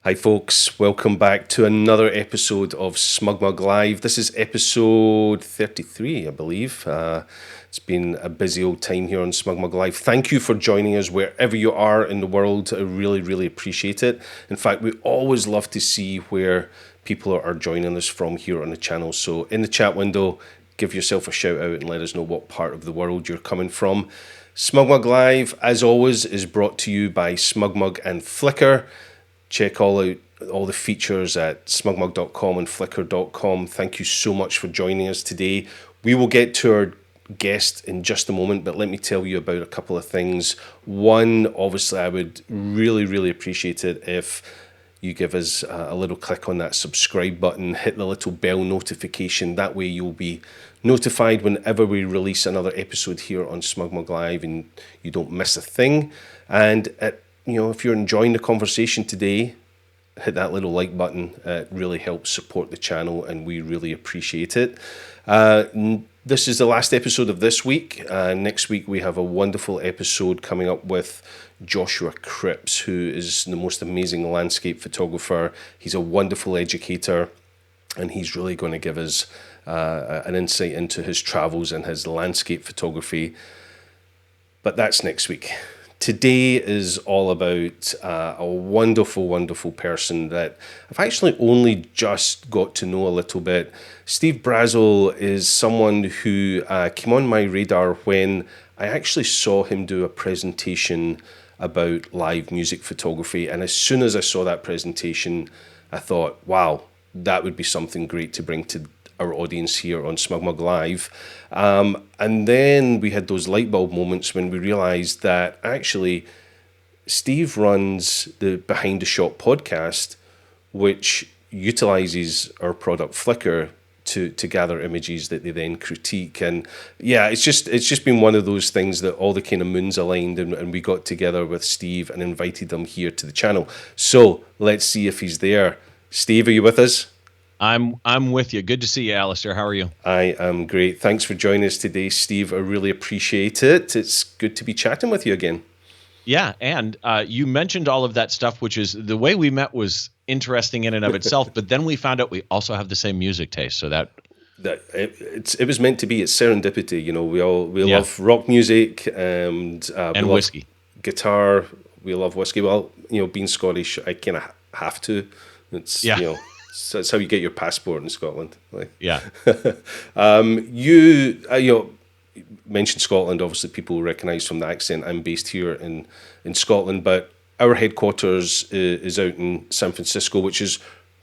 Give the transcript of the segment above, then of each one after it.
Hi folks, welcome back to another episode of SmugMug Live. This is episode 33, I believe. It's been a busy old time here on SmugMug Live. Thank you for joining us wherever you are in the world. I really, really appreciate it. In fact, we always love to see where people are joining us from here on the channel. So in the chat window, give yourself a shout out and let us know what part of the world you're coming from. SmugMug Live, as always, is brought to you by SmugMug and Flickr. Check all the features at smugmug.com and flickr.com. Thank you so much for joining us today. We will get to our guest in just a moment, but let me tell you about a couple of things. One, obviously, I would really, really appreciate it if you give us a little click on that subscribe button, hit the little bell notification. That way you'll be notified whenever we release another episode here on SmugMug Live and you don't miss a thing. And if you're enjoying the conversation today, hit that little like button. It really helps support the channel and we really appreciate it. This is the last episode of this week. Next week we have a wonderful episode coming up with Joshua Cripps, who is the most amazing landscape photographer. He's a wonderful educator and he's really going to give us an insight into his travels and his landscape photography. But that's next week. Today is all about a wonderful, wonderful person that I've actually only just got to know a little bit. Steve Brazill is someone who came on my radar when I actually saw him do a presentation about live music photography. And as soon as I saw that presentation, I thought, wow, that would be something great to bring to our audience here on SmugMug Live. And then we had those light bulb moments when we realized that actually Steve runs the Behind the Shot podcast, which utilizes our product Flickr to gather images that they then critique. And yeah, it's just been one of those things that all the kind of moons aligned and we got together with Steve and invited him here to the channel. So let's see if he's there. Steve, are you with us? I'm with you. Good to see you, Alastair. How are you? I am great. Thanks for joining us today, Steve. I really appreciate it. It's good to be chatting with you again. Yeah, and you mentioned all of that stuff, which is the way we met was interesting in and of itself. But then we found out we also have the same music taste. So it was meant to be. It's serendipity. We love rock music and whiskey, guitar. We love whiskey. Well, being Scottish, I kind of have to. It's So that's how you get your passport in Scotland. Yeah. You mentioned Scotland. Obviously, people recognise from the accent. I'm based here in Scotland, but our headquarters is out in San Francisco, which is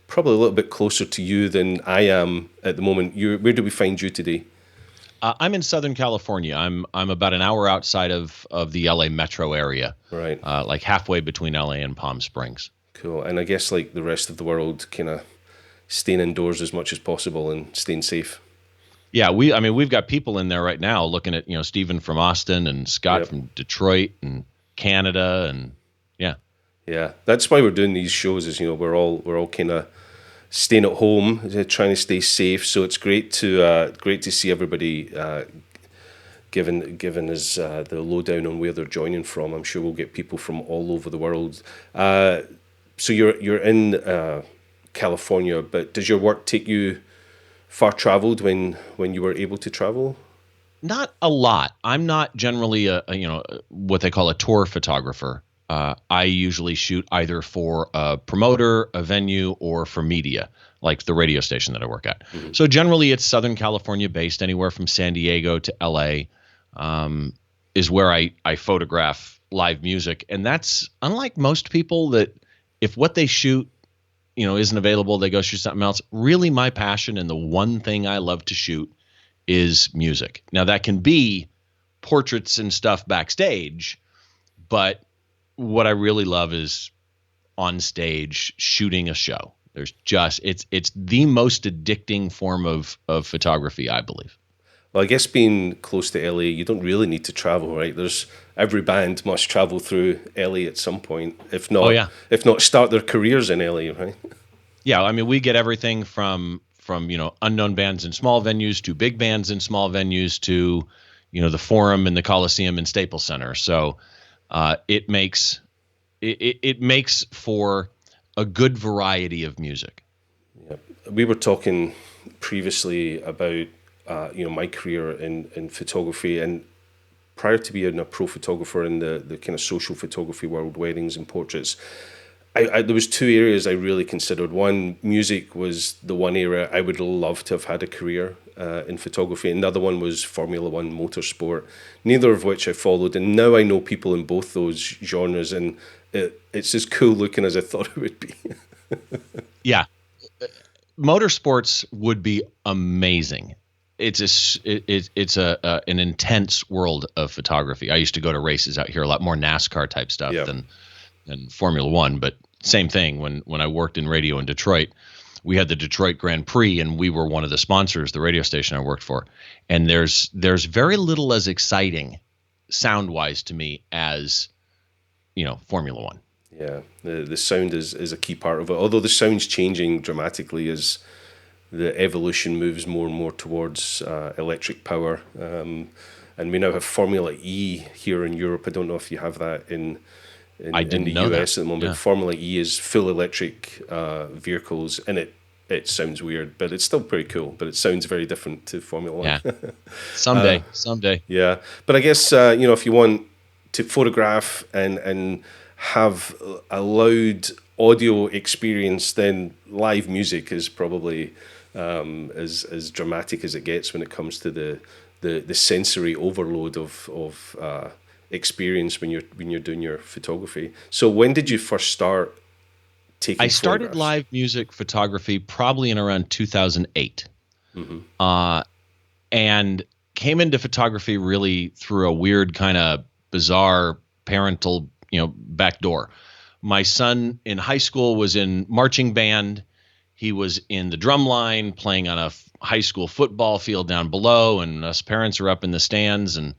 probably a little bit closer to you than I am at the moment. Where do we find you today? I'm in Southern California. I'm about an hour outside of the LA metro area. Right. Like halfway between LA and Palm Springs. Cool. And I guess like the rest of the world, kind of staying indoors as much as possible and staying safe. Yeah, we've got people in there right now looking at, Stephen from Austin and Scott from Detroit and Canada and yeah. Yeah, that's why we're doing these shows is, we're all kind of staying at home, trying to stay safe. So it's great to see everybody giving us the lowdown on where they're joining from. I'm sure we'll get people from all over the world. So you're in California, but does your work take you far traveled when you were able to travel? Not a lot. I'm not generally what they call a tour photographer. I usually shoot either for a promoter, a venue, or for media, like the radio station that I work at. Mm-hmm. So generally it's Southern California based, anywhere from San Diego to LA is where I photograph live music. And that's unlike most people that if what they shoot isn't available, they go shoot something else. Really, my passion and the one thing I love to shoot is music. Now, that can be portraits and stuff backstage, but what I really love is on stage shooting a show. There's it's the most addicting form of photography, I believe. Well, I guess being close to LA, you don't really need to travel, right? Every band must travel through LA at some point, if not start their careers in LA, right? Yeah, we get everything from unknown bands in small venues to big bands in small venues to the Forum and the Coliseum and Staples Center. So it makes for a good variety of music. Yeah. We were talking previously about my career in photography, and prior to being a pro photographer in the kind of social photography world, weddings and portraits, there was two areas I really considered. One, music was the one area I would love to have had a career in photography. And the other one was Formula One motorsport, neither of which I followed. And now I know people in both those genres, and it's as cool looking as I thought it would be. Yeah. Motorsports would be amazing. It's an intense world of photography. I used to go to races out here, a lot more NASCAR type stuff than Formula One, but same thing. When I worked in radio in Detroit, we had the Detroit Grand Prix, and we were one of the sponsors, the radio station I worked for. And there's very little as exciting sound wise to me as, Formula One. Yeah, the sound is a key part of it. Although the sound's changing dramatically as the evolution moves more and more towards electric power. And we now have Formula E here in Europe. I don't know if you have that in the US at the moment. Yeah. Formula E is full electric vehicles, and it sounds weird, but it's still pretty cool. But it sounds very different to Formula One. Yeah. Someday. Yeah, but I guess if you want to photograph and have a loud audio experience, then live music is probably as dramatic as it gets when it comes to the sensory overload of experience when you're doing your photography. So when did you first start taking photographs? I started live music photography probably in around 2008. Mm-hmm. And came into photography really through a weird kind of bizarre parental back door. My son in high school was in marching band. He was in the drum line playing on a high school football field down below, and us parents are up in the stands. And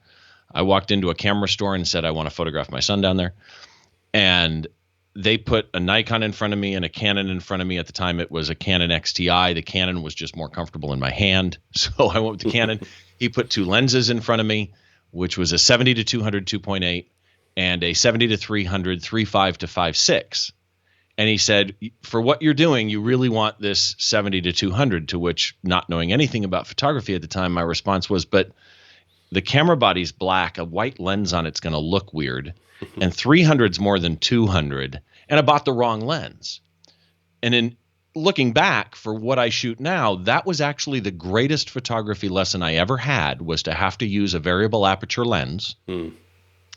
I walked into a camera store and said, I want to photograph my son down there. And they put a Nikon in front of me and a Canon in front of me. At the time, it was a Canon XTI. The Canon was just more comfortable in my hand, so I went with the Canon. He put two lenses in front of me, which was a 70-200 2.8 and a 70-300 3.5 to 5.6. And he said, for what you're doing, you really want this 70-200, to which, not knowing anything about photography at the time, my response was, but the camera body's black, a white lens on it's going to look weird, and 300's more than 200, and I bought the wrong lens. And in looking back for what I shoot now, that was actually the greatest photography lesson I ever had, was to have to use a variable aperture lens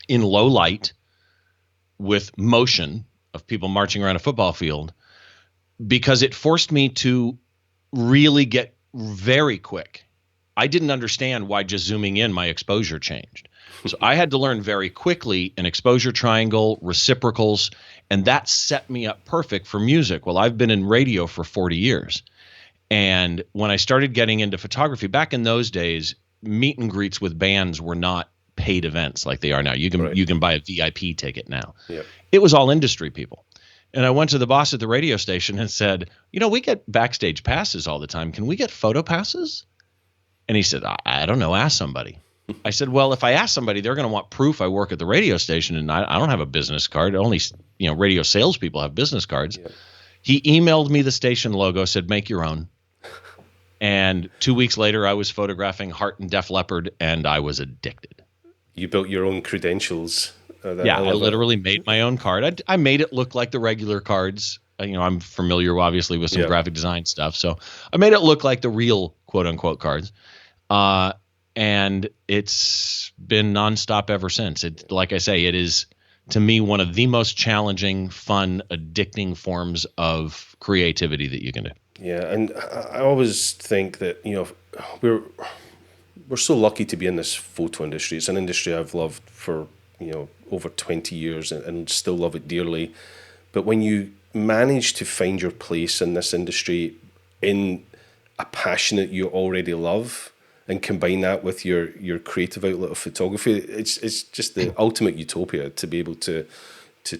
in low light with motion of people marching around a football field, because it forced me to really get very quick. I didn't understand why just zooming in my exposure changed. So I had to learn very quickly an exposure triangle, reciprocals, and that set me up perfect for music. Well, I've been in radio for 40 years. And when I started getting into photography, back in those days, meet and greets with bands were not paid events like they are now. You can buy a VIP ticket now. Yep. It was all industry people. And I went to the boss at the radio station and said, we get backstage passes all the time. Can we get photo passes? And he said, I don't know, ask somebody. I said, well, if I ask somebody, they're going to want proof I work at the radio station, and I don't have a business card. Only, radio salespeople have business cards. Yeah. He emailed me the station logo, said, make your own. And 2 weeks later, I was photographing Heart and Def Leppard, and I was addicted. You built your own credentials. I literally made my own card. I made it look like the regular cards. I'm familiar, obviously, with some graphic design stuff. So I made it look like the real quote-unquote cards. And it's been nonstop ever since. Like I say, it is, to me, one of the most challenging, fun, addicting forms of creativity that you can do. Yeah, and I always think that, we're so lucky to be in this photo industry. It's an industry I've loved for, over 20 years and still love it dearly. But when you manage to find your place in this industry in a passion that you already love, and combine that with your creative outlet of photography, it's just the ultimate utopia to be able to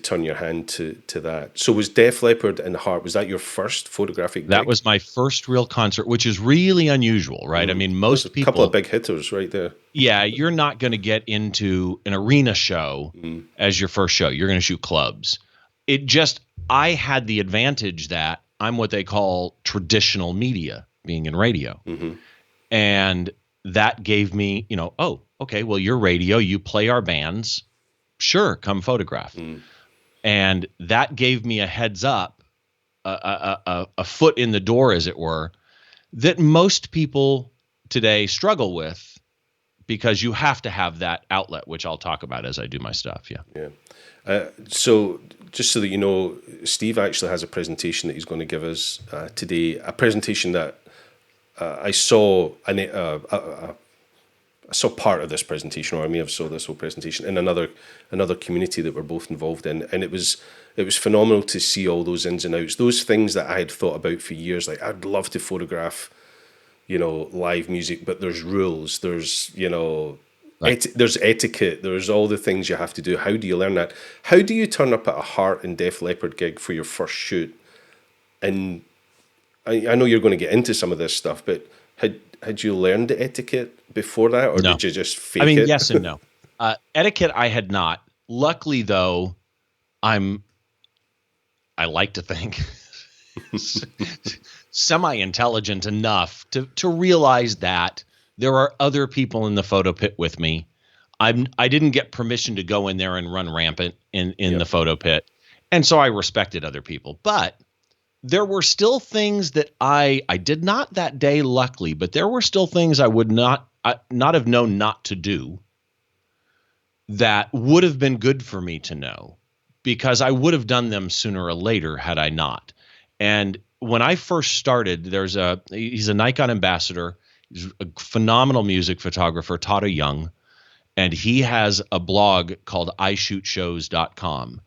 turn your hand to that. So was Def Leppard and Heart, was that your first photographic gig? That was my first real concert, which is really unusual, right? I mean, most people... a couple of big hitters right there. Yeah, you're not going to get into an arena show as your first show. You're going to shoot clubs. I had the advantage that I'm what they call traditional media, being in radio. Mm-hmm. And that gave me, oh, okay, well, you're radio, you play our bands. Sure, come photograph. Mm. And that gave me a heads up, a foot in the door, as it were, that most people today struggle with, because you have to have that outlet, which I'll talk about as I do my stuff. Yeah. Yeah. So just so that you know, Steve actually has a presentation that he's going to give us today, a presentation that I saw I saw part of this presentation, or I may have saw this whole presentation in another community that we're both involved in, and it was phenomenal to see all those ins and outs, those things that I had thought about for years. Like, I'd love to photograph, live music, but there's rules, there's Right. there's etiquette, there's all the things you have to do. How do you learn that? How do you turn up at a Heart and Def Leppard gig for your first shoot? And I know you're going to get into some of this stuff, but had you learned the etiquette before that, or No. did you just fake it? Yes and no. Etiquette, I had not. Luckily, though, I like to think semi-intelligent enough to realize that there are other people in the photo pit with me. I didn't get permission to go in there and run rampant in the photo pit, and so I respected other people. But there were still things that I did not that day, luckily, but there were still things I would not have known not to do that would have been good for me to know, because I would have done them sooner or later had I not. And when I first started, he's a Nikon ambassador. He's a phenomenal music photographer, Tata Young, and he has a blog called ishootshows.com.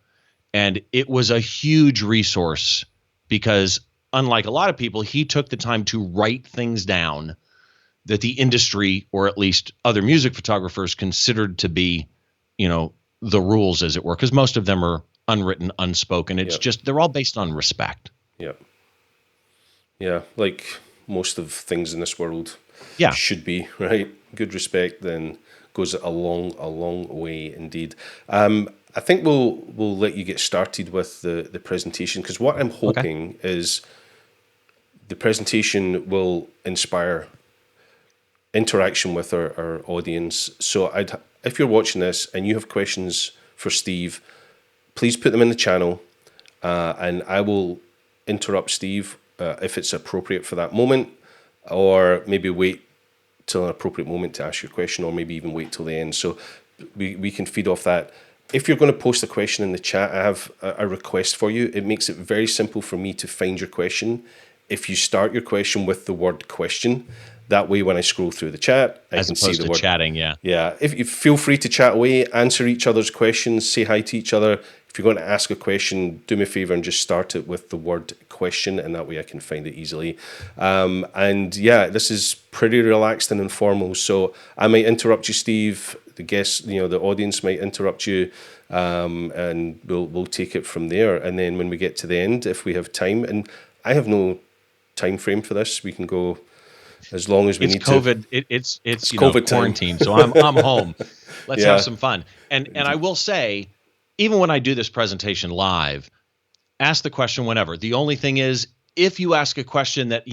And it was a huge resource because, unlike a lot of people, he took the time to write things down that the industry, or at least other music photographers, considered to be, the rules, as it were, because most of them are unwritten, unspoken. It's just, they're all based on respect. Yeah. Yeah, like most of things in this world should be, right? Good respect then goes a long way indeed. I think we'll let you get started with the presentation, because what I'm hoping is the presentation will inspire interaction with our audience. So if you're watching this and you have questions for Steve, please put them in the channel, and I will interrupt Steve if it's appropriate for that moment, or maybe wait till an appropriate moment to ask your question, or maybe even wait till the end. So we can feed off that. If you're going to post a question in the chat, I have a request for you. It makes it very simple for me to find your question. If you start your question with the word question, that way when I scroll through the chat, I can see the word. Chatting, yeah. Yeah, if you feel free to chat away, answer each other's questions, say hi to each other. If you're going to ask a question, do me a favor and just start it with the word question, and that way I can find it easily. And yeah, this is pretty relaxed and informal, so I might interrupt you, Steve. The guests, the audience might interrupt you, and we'll take it from there. And then when we get to the end, if we have time, and I have no time frame for this, we can go as long as we need COVID, to. It's COVID quarantine, so I'm home. Let's have some fun. And I will say, even when I do this presentation live, ask the question whenever. The only thing is, if you ask a question that,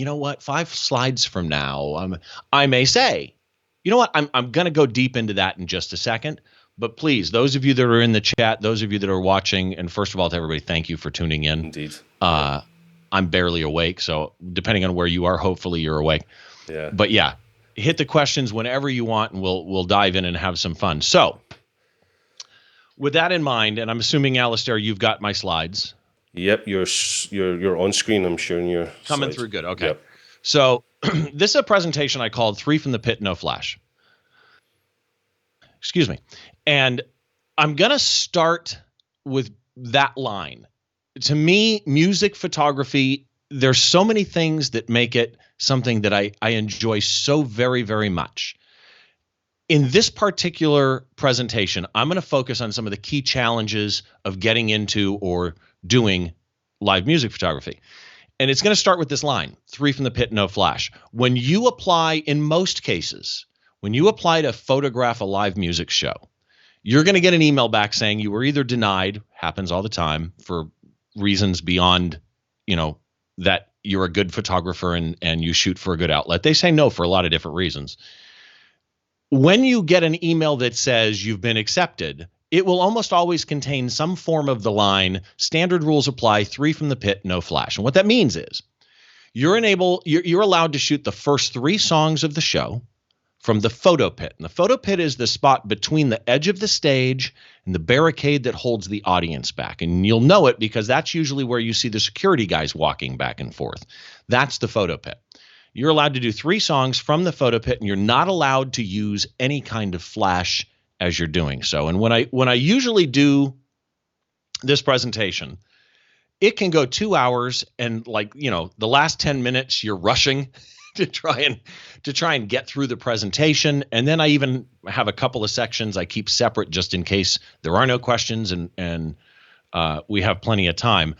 5 slides from now, I may say, I'm going to go deep into that in just a second. But please, those of you that are in the chat, those of you that are watching, and first of all, to everybody, thank you for tuning in. Indeed. I'm barely awake, so depending on where you are, hopefully you're awake. Yeah. But yeah, hit the questions whenever you want, and we'll dive in and have some fun. So, with that in mind, and I'm assuming, Alastair, you've got my slides. Yep, you're on screen. I'm sharing your coming slides. Through good. Okay. Yep. So this is a presentation I called 3 from the Pit, No Flash. Excuse me. And I'm going to start with that line. To me, music photography, there's so many things that make it something that I enjoy so very, very much. In this particular presentation, I'm going to focus on some of the key challenges of getting into or doing live music photography. And it's going to start with this line, 3 from the Pit, No Flash. When you apply, in most cases, when you apply to photograph a live music show, you're going to get an email back saying you were either denied, happens all the time for reasons beyond, that you're a good photographer and you shoot for a good outlet. They say no for a lot of different reasons. When you get an email that says you've been accepted, it will almost always contain some form of the line, standard rules apply, 3 from the pit, no flash. And what that means is you're allowed to shoot the first 3 songs of the show from the photo pit. And the photo pit is the spot between the edge of the stage and the barricade that holds the audience back. And you'll know it because that's usually where you see the security guys walking back and forth. That's the photo pit. You're allowed to do 3 songs from the photo pit, and you're not allowed to use any kind of flash as you're doing so. And when I usually do this presentation, it can go 2 hours, and the last 10 minutes you're rushing to try and get through the presentation. And then I even have a couple of sections I keep separate just in case there are no questions and we have plenty of time.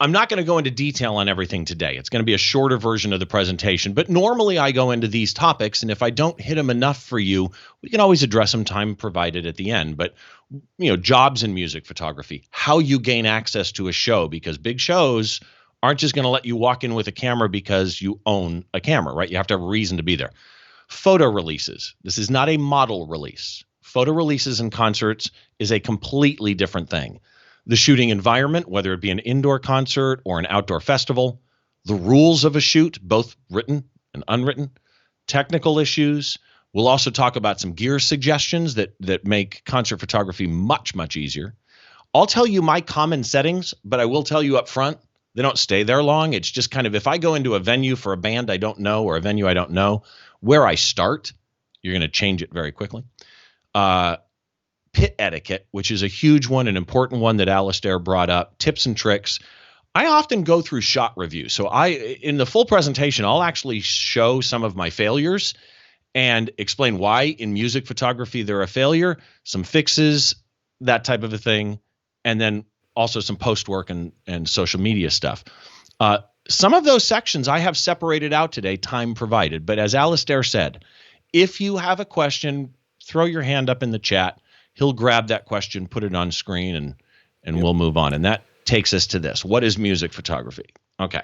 I'm not going to go into detail on everything today. It's going to be a shorter version of the presentation, but normally I go into these topics, and if I don't hit them enough for you, we can always address them time provided at the end. But, jobs in music photography, how you gain access to a show, because big shows aren't just going to let you walk in with a camera because you own a camera, right? You have to have a reason to be there. Photo releases. This is not a model release. Photo releases in concerts is a completely different thing. The shooting environment, whether it be an indoor concert or an outdoor festival, the rules of a shoot, both written and unwritten, technical issues. We'll also talk about some gear suggestions that make concert photography much, much easier. I'll tell you my common settings, but I will tell you up front, they don't stay there long. It's just kind of, if I go into a venue for a band I don't know or a venue I don't know, where I start, you're going to change it very quickly. Pit etiquette, which is a huge one, an important one that Alastair brought up, tips and tricks. I often go through shot review. So in the full presentation, I'll actually show some of my failures and explain why in music photography they're a failure, some fixes, that type of a thing, and then also some post work and social media stuff. Some of those sections I have separated out today, time provided. But as Alastair said, if you have a question, throw your hand up in the chat. He'll grab that question, put it on screen, and we'll move on. And that takes us to this. What is music photography? Okay.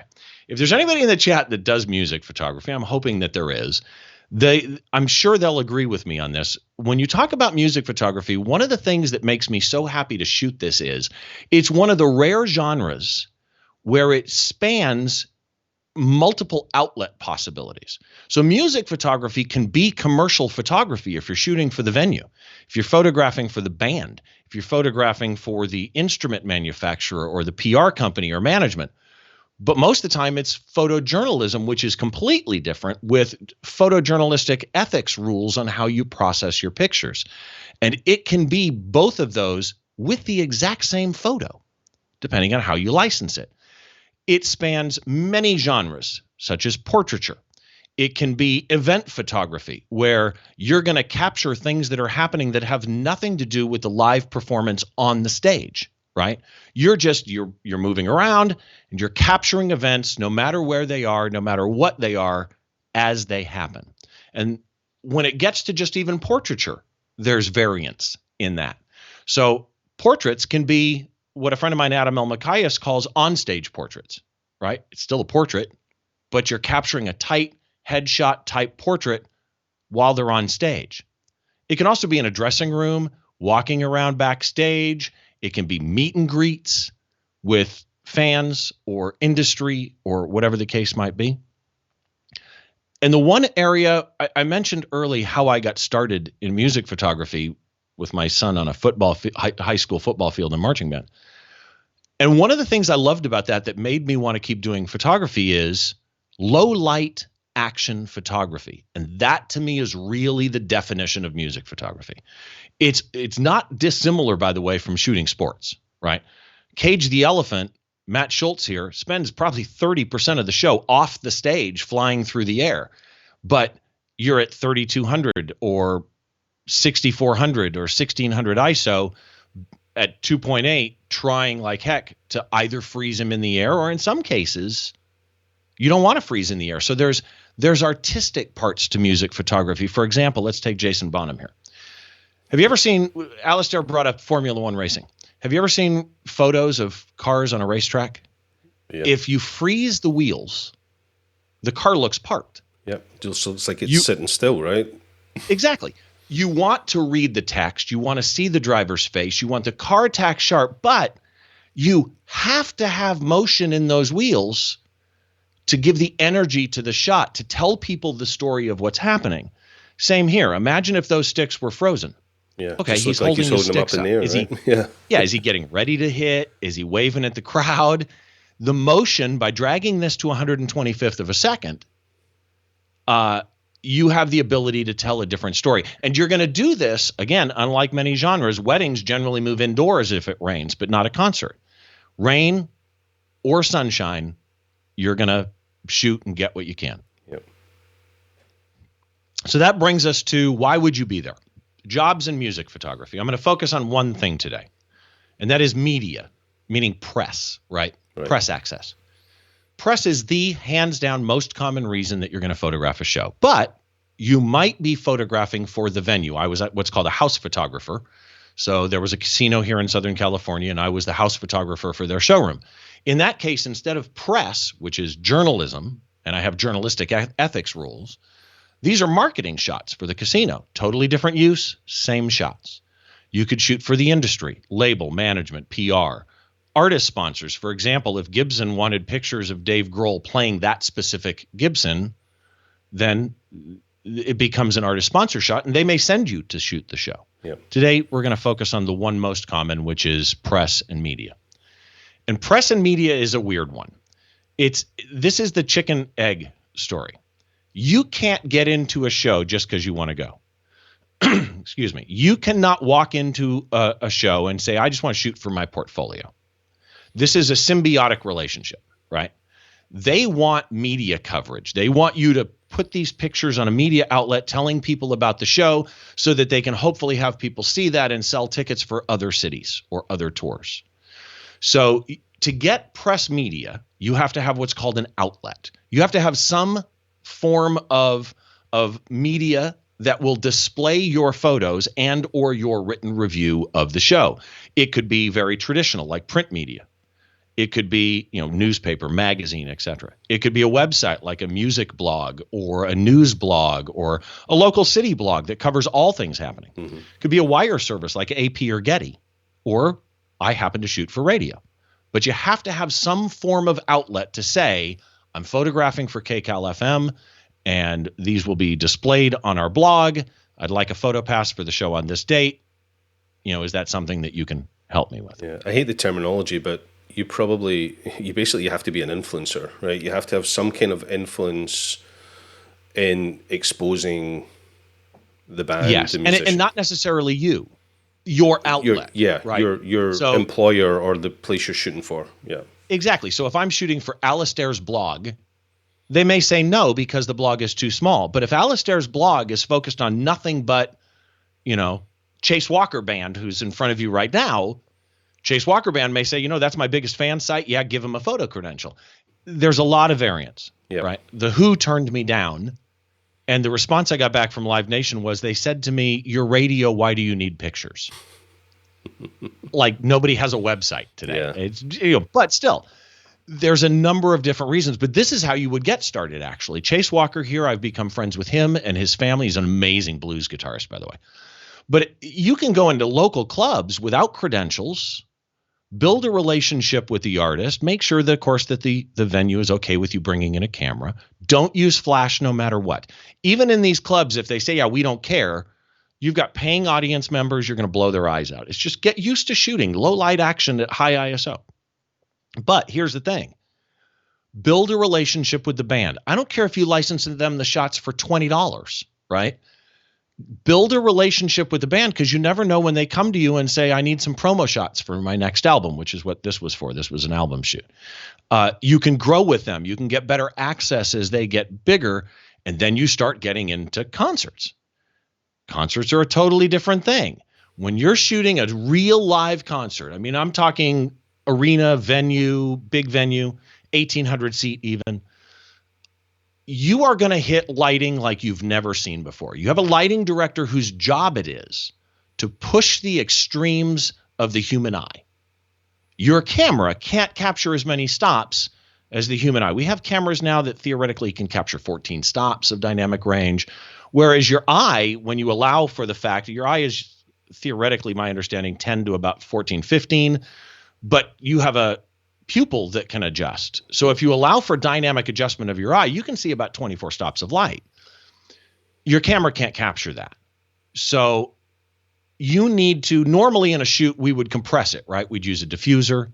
If there's anybody in the chat that does music photography, I'm hoping that there is. I'm sure they'll agree with me on this. When you talk about music photography, one of the things that makes me so happy to shoot this is it's one of the rare genres where it spans multiple outlet possibilities. So music photography can be commercial photography if you're shooting for the venue, if you're photographing for the band, if you're photographing for the instrument manufacturer or the PR company or management. But most of the time it's photojournalism, which is completely different, with photojournalistic ethics rules on how you process your pictures. And it can be both of those with the exact same photo, depending on how you license it. It spans many genres, such as portraiture. It can be event photography, where you're going to capture things that are happening that have nothing to do with the live performance on the stage, right? You're moving around and you're capturing events, no matter where they are, no matter what they are, as they happen. And when it gets to just even portraiture, there's variance in that. So portraits can be what a friend of mine, Adam Elmakias, calls onstage portraits, right? It's still a portrait, but you're capturing a tight headshot type portrait while they're on stage. It can also be in a dressing room, walking around backstage. It can be meet and greets with fans or industry or whatever the case might be. And the one area I mentioned early how I got started in music photography with my son on a high school football field and marching band. And one of the things I loved about that made me want to keep doing photography is low light action photography. And that to me is really the definition of music photography. It's not dissimilar, by the way, from shooting sports, right? Cage the Elephant, Matt Schultz here, spends probably 30% of the show off the stage flying through the air. But you're at 3200 or 6400 or 1600 ISO at 2.8 trying like heck to either freeze him in the air, or in some cases you don't want to freeze in the air. So there's artistic parts to music photography. For example, let's take Jason Bonham here. Have you ever seen, Alastair brought up Formula One racing. Have you ever seen photos of cars on a racetrack? Yeah. If you freeze the wheels, the car looks parked. Yep. Just looks like it's sitting still, right? Exactly. You want to read the text. You want to see the driver's face. You want the car tack sharp, but you have to have motion in those wheels to give the energy to the shot, to tell people the story of what's happening. Same here. Imagine if those sticks were frozen. Yeah. Okay, he's holding the sticks them up in the air, right? Yeah. Is he getting ready to hit? Is he waving at the crowd? The motion, by dragging this to 125th of a second, you have the ability to tell a different story. And you're going to do this, again, unlike many genres. Weddings generally move indoors if it rains, but not a concert. Rain or sunshine, you're going to shoot and get what you can. Yep. So that brings us to, why would you be there? Jobs in music photography. I'm going to focus on one thing today, and that is media, meaning press, right? Press access. Press is the hands down most common reason that you're going to photograph a show. But you might be photographing for the venue. I was what's called a house photographer. So there was a casino here in Southern California, and I was the house photographer for their showroom. In that case, instead of press, which is journalism, and I have journalistic ethics rules, these are marketing shots for the casino. Totally different use, same shots. You could shoot for the industry, label, management, PR, artist sponsors. For example, if Gibson wanted pictures of Dave Grohl playing that specific Gibson, then it becomes an artist sponsor shot, and they may send you to shoot the show. Yep. Today, we're going to focus on the one most common, which is press and media. And press and media is a weird one. This is the chicken egg story. You can't get into a show just because you want to go. Excuse me. You cannot walk into a show and say, I just want to shoot for my portfolio. This is a symbiotic relationship, right? They want media coverage. They want you to put these pictures on a media outlet telling people about the show so that they can hopefully have people see that and sell tickets for other cities or other tours. So to get press media, you have to have what's called an outlet. You have to have some form of media that will display your photos and or your written review of the show. It could be very traditional, like print media. It could be, newspaper, magazine, etc. It could be a website like a music blog or a news blog or a local city blog that covers all things happening. Mm-hmm. It could be a wire service like AP or Getty, or I happen to shoot for radio. But you have to have some form of outlet to say, I'm photographing for KCAL FM, and these will be displayed on our blog. I'd like a photo pass for the show on this date. Is that something that you can help me with? Yeah, I hate the terminology, but you basically have to be an influencer, right? You have to have some kind of influence in exposing the band. Yes, and not necessarily you. Your outlet. Right? Your so, employer or the place you're shooting for. Yeah. Exactly. So if I'm shooting for Alastair's blog, they may say no because the blog is too small. But if Alastair's blog is focused on nothing but, Chase Walker Band, who's in front of you right now, Chase Walker Band may say, that's my biggest fan site. Yeah, give him a photo credential. There's a lot of variance, right? The Who turned me down. And the response I got back from Live Nation was they said to me, "Your radio, why do you need pictures?" Like nobody has a website today. Yeah. It's, but still, there's a number of different reasons. But this is how you would get started, actually. Chase Walker here, I've become friends with him and his family. He's an amazing blues guitarist, by the way. But you can go into local clubs without credentials, build a relationship with the artist, make sure that, of course, that the venue is okay with you bringing in a camera. Don't use flash no matter what. Even in these clubs, if they say, yeah, we don't care, you've got paying audience members, you're going to blow their eyes out. It's just get used to shooting low light action at high ISO. But here's the thing. Build a relationship with the band. I don't care if you license them the shots for $20, right? Build a relationship with the band because you never know when they come to you and say, I need some promo shots for my next album, which is what this was for. This was an album shoot. You can grow with them. You can get better access as they get bigger, and then you start getting into concerts. Concerts are a totally different thing. When you're shooting a real live concert, I'm talking arena, venue, big venue, 1,800 seat even, you are going to hit lighting like you've never seen before. You have a lighting director whose job it is to push the extremes of the human eye. Your camera can't capture as many stops as the human eye. We have cameras now that theoretically can capture 14 stops of dynamic range, whereas your eye, when you allow for the fact that your eye is theoretically, my understanding, 10 to about 14, 15, but you have a pupil that can adjust. So if you allow for dynamic adjustment of your eye, you can see about 24 stops of light. Your camera can't capture that. So you need to, normally in a shoot, we would compress it, right? We'd use a diffuser.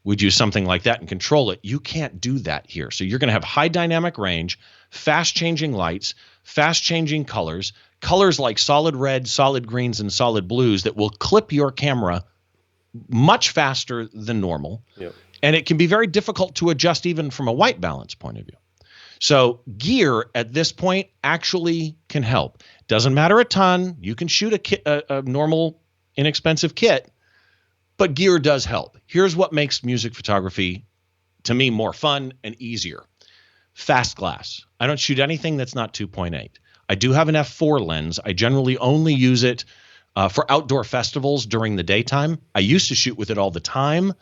We'd use something like that and control it. You can't do that here. So you're going to have high dynamic range, fast changing lights, fast changing colors like solid red, solid greens, and solid blues that will clip your camera much faster than normal. Yep. And it can be very difficult to adjust even from a white balance point of view. So gear at this point actually can help. Doesn't matter a ton. You can shoot a normal, inexpensive kit, but gear does help. Here's what makes music photography, to me, more fun and easier. Fast glass. I don't shoot anything that's not 2.8. I do have an f4 lens. I generally only use it for outdoor festivals during the daytime. I used to shoot with it all the time.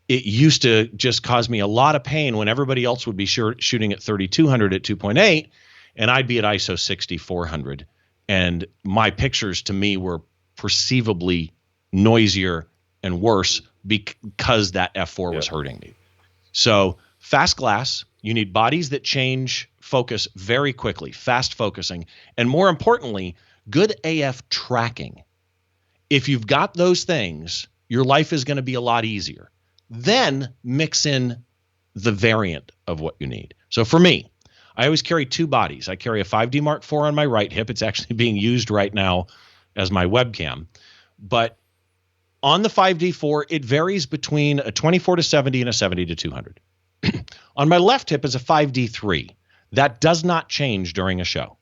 It used to just cause me a lot of pain when everybody else would be shooting at 3200 at 2.8, and I'd be at ISO 6400. And my pictures to me were perceivably noisier and worse because that f4 was hurting me. So fast glass, you need bodies that change focus very quickly, fast focusing, and more importantly, good AF tracking. If you've got those things, your life is going to be a lot easier. Then mix in the variant of what you need. So for me, I always carry two bodies. I carry a 5D Mark IV on my right hip. It's actually being used right now as my webcam. But on the 5D4, it varies between a 24 to 70 and a 70 to 200. On my left hip is a 5D3. That does not change during a show.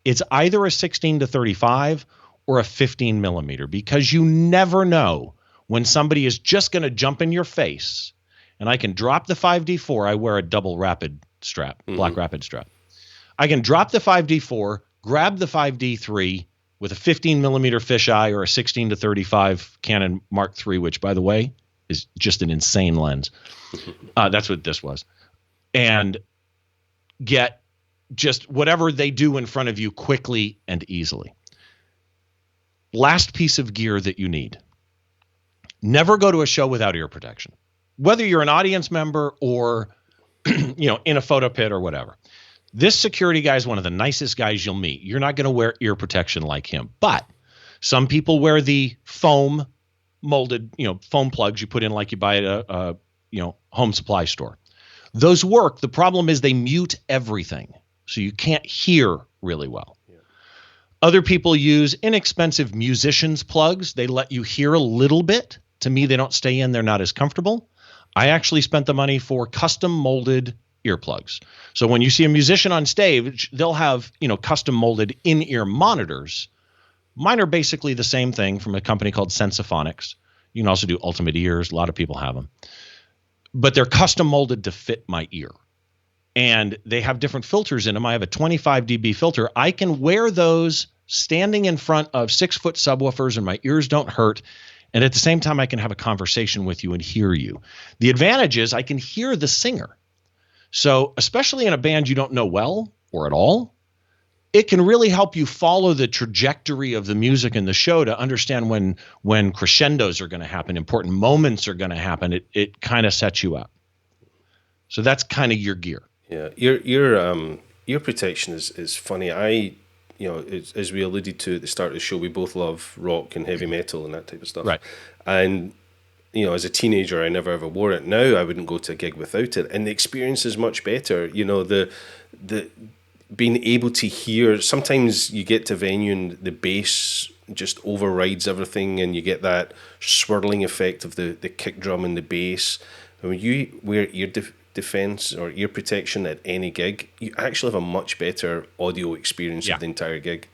It's either a 16 to 35 or a 15 millimeter, because you never know when somebody is just going to jump in your face. And I can drop the 5D4. I wear a double rapid strap, black rapid strap. I can drop the 5D4, grab the 5D3 with a 15 millimeter fisheye or a 16 to 35 Canon Mark III, which, by the way, is just an insane lens. That's what this was. And get just whatever they do in front of you quickly and easily. Last piece of gear that you need. Never go to a show without ear protection, whether you're an audience member or, in a photo pit or whatever. This security guy is one of the nicest guys you'll meet. You're not going to wear ear protection like him, but some people wear the foam molded, foam plugs you put in like you buy at a home supply store. Those work. The problem is they mute everything, so you can't hear really well. Other people use inexpensive musicians plugs. They let you hear a little bit. To me, they don't stay in. They're not as comfortable. I actually spent the money for custom molded earplugs. So when you see a musician on stage, they'll have, custom molded in-ear monitors. Mine are basically the same thing from a company called Sensophonics. You can also do Ultimate Ears. A lot of people have them. But they're custom molded to fit my ear. And they have different filters in them. I have a 25 dB filter. I can wear those standing in front of 6-foot subwoofers and my ears don't hurt. And at the same time, I can have a conversation with you and hear you. The advantage is I can hear the singer. So especially in a band you don't know well or at all, it can really help you follow the trajectory of the music in the show to understand when crescendos are going to happen, important moments are going to happen. It kind of sets you up. So that's kind of your gear. Yeah, your protection is funny. As we alluded to at the start of the show, we both love rock and heavy metal and that type of stuff. Right. And as a teenager, I never ever wore it. Now I wouldn't go to a gig without it, and the experience is much better. The being able to hear. Sometimes you get to a venue and the bass just overrides everything, and you get that swirling effect of the kick drum and the bass. And when you wear ear defense or ear protection at any gig, you actually have a much better audio experience of the entire gig.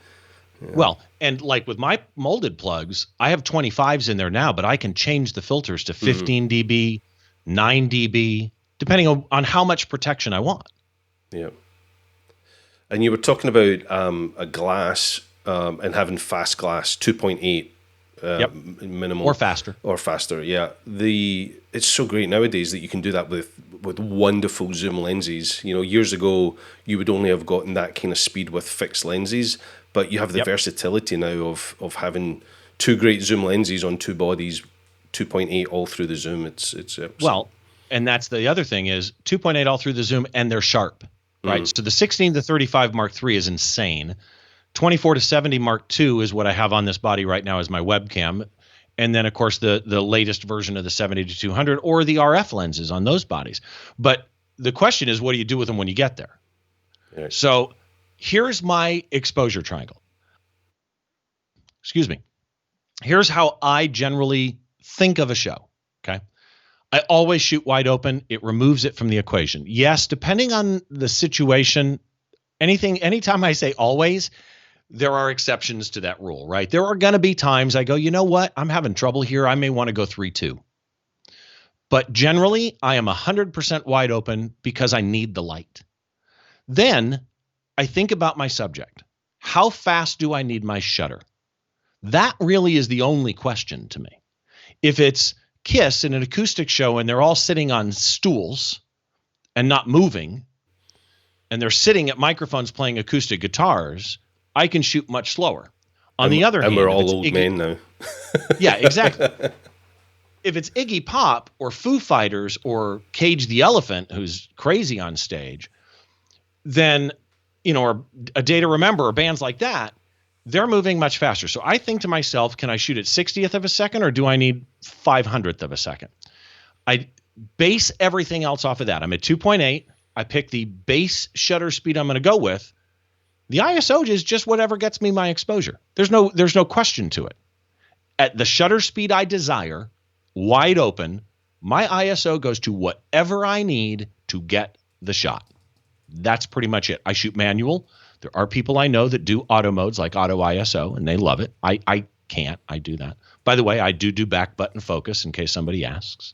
Yeah. Well, and like with my molded plugs, I have 25s in there now, but I can change the filters to 15 dB, 9 dB, depending on how much protection I want. Yeah. And you were talking about a glass and having fast glass 2.8 Yep. minimal Or faster. Or faster, yeah. It's so great nowadays that you can do that with wonderful zoom lenses. You know, years ago you would only have gotten that kind of speed with fixed lenses, but you have the versatility now of having two great zoom lenses on two bodies, 2.8 all through the zoom. It's well, and that's the other thing is 2.8 all through the zoom, and they're sharp, right? So the 16 to 35 Mark III is insane. 24 to 70 Mark II is what I have on this body right now as my webcam. And then, of course, the latest version of the 70 to 200 or the RF lenses on those bodies. But the question is, what do you do with them when you get there? Right. So here's my exposure triangle. Excuse me. Here's how I generally think of a show, okay? I always shoot wide open. It removes it from the equation. Yes, depending on the situation, anytime I say always, there are exceptions to that rule, right? There are going to be times I go, you know what? I'm having trouble here. I may want to go 3-2. But generally, I am 100% wide open because I need the light. Then I think about my subject. How fast do I need my shutter? That really is the only question to me. If it's Kiss in an acoustic show and they're all sitting on stools and not moving, and they're sitting at microphones playing acoustic guitars, I can shoot much slower. On the other hand, we're all old men now. Yeah, exactly. If it's Iggy Pop or Foo Fighters or Cage the Elephant, who's crazy on stage, then, or A Day to Remember or bands like that, they're moving much faster. So I think to myself, can I shoot at 60th of a second or do I need 500th of a second? I base everything else off of that. I'm at 2.8. I pick the base shutter speed I'm going to go with. The ISO is just whatever gets me my exposure. There's no question to it. At the shutter speed I desire, wide open, my ISO goes to whatever I need to get the shot. That's pretty much it. I shoot manual. There are people I know that do auto modes like auto ISO, and they love it. I can't. I do that. By the way, I do back button focus in case somebody asks.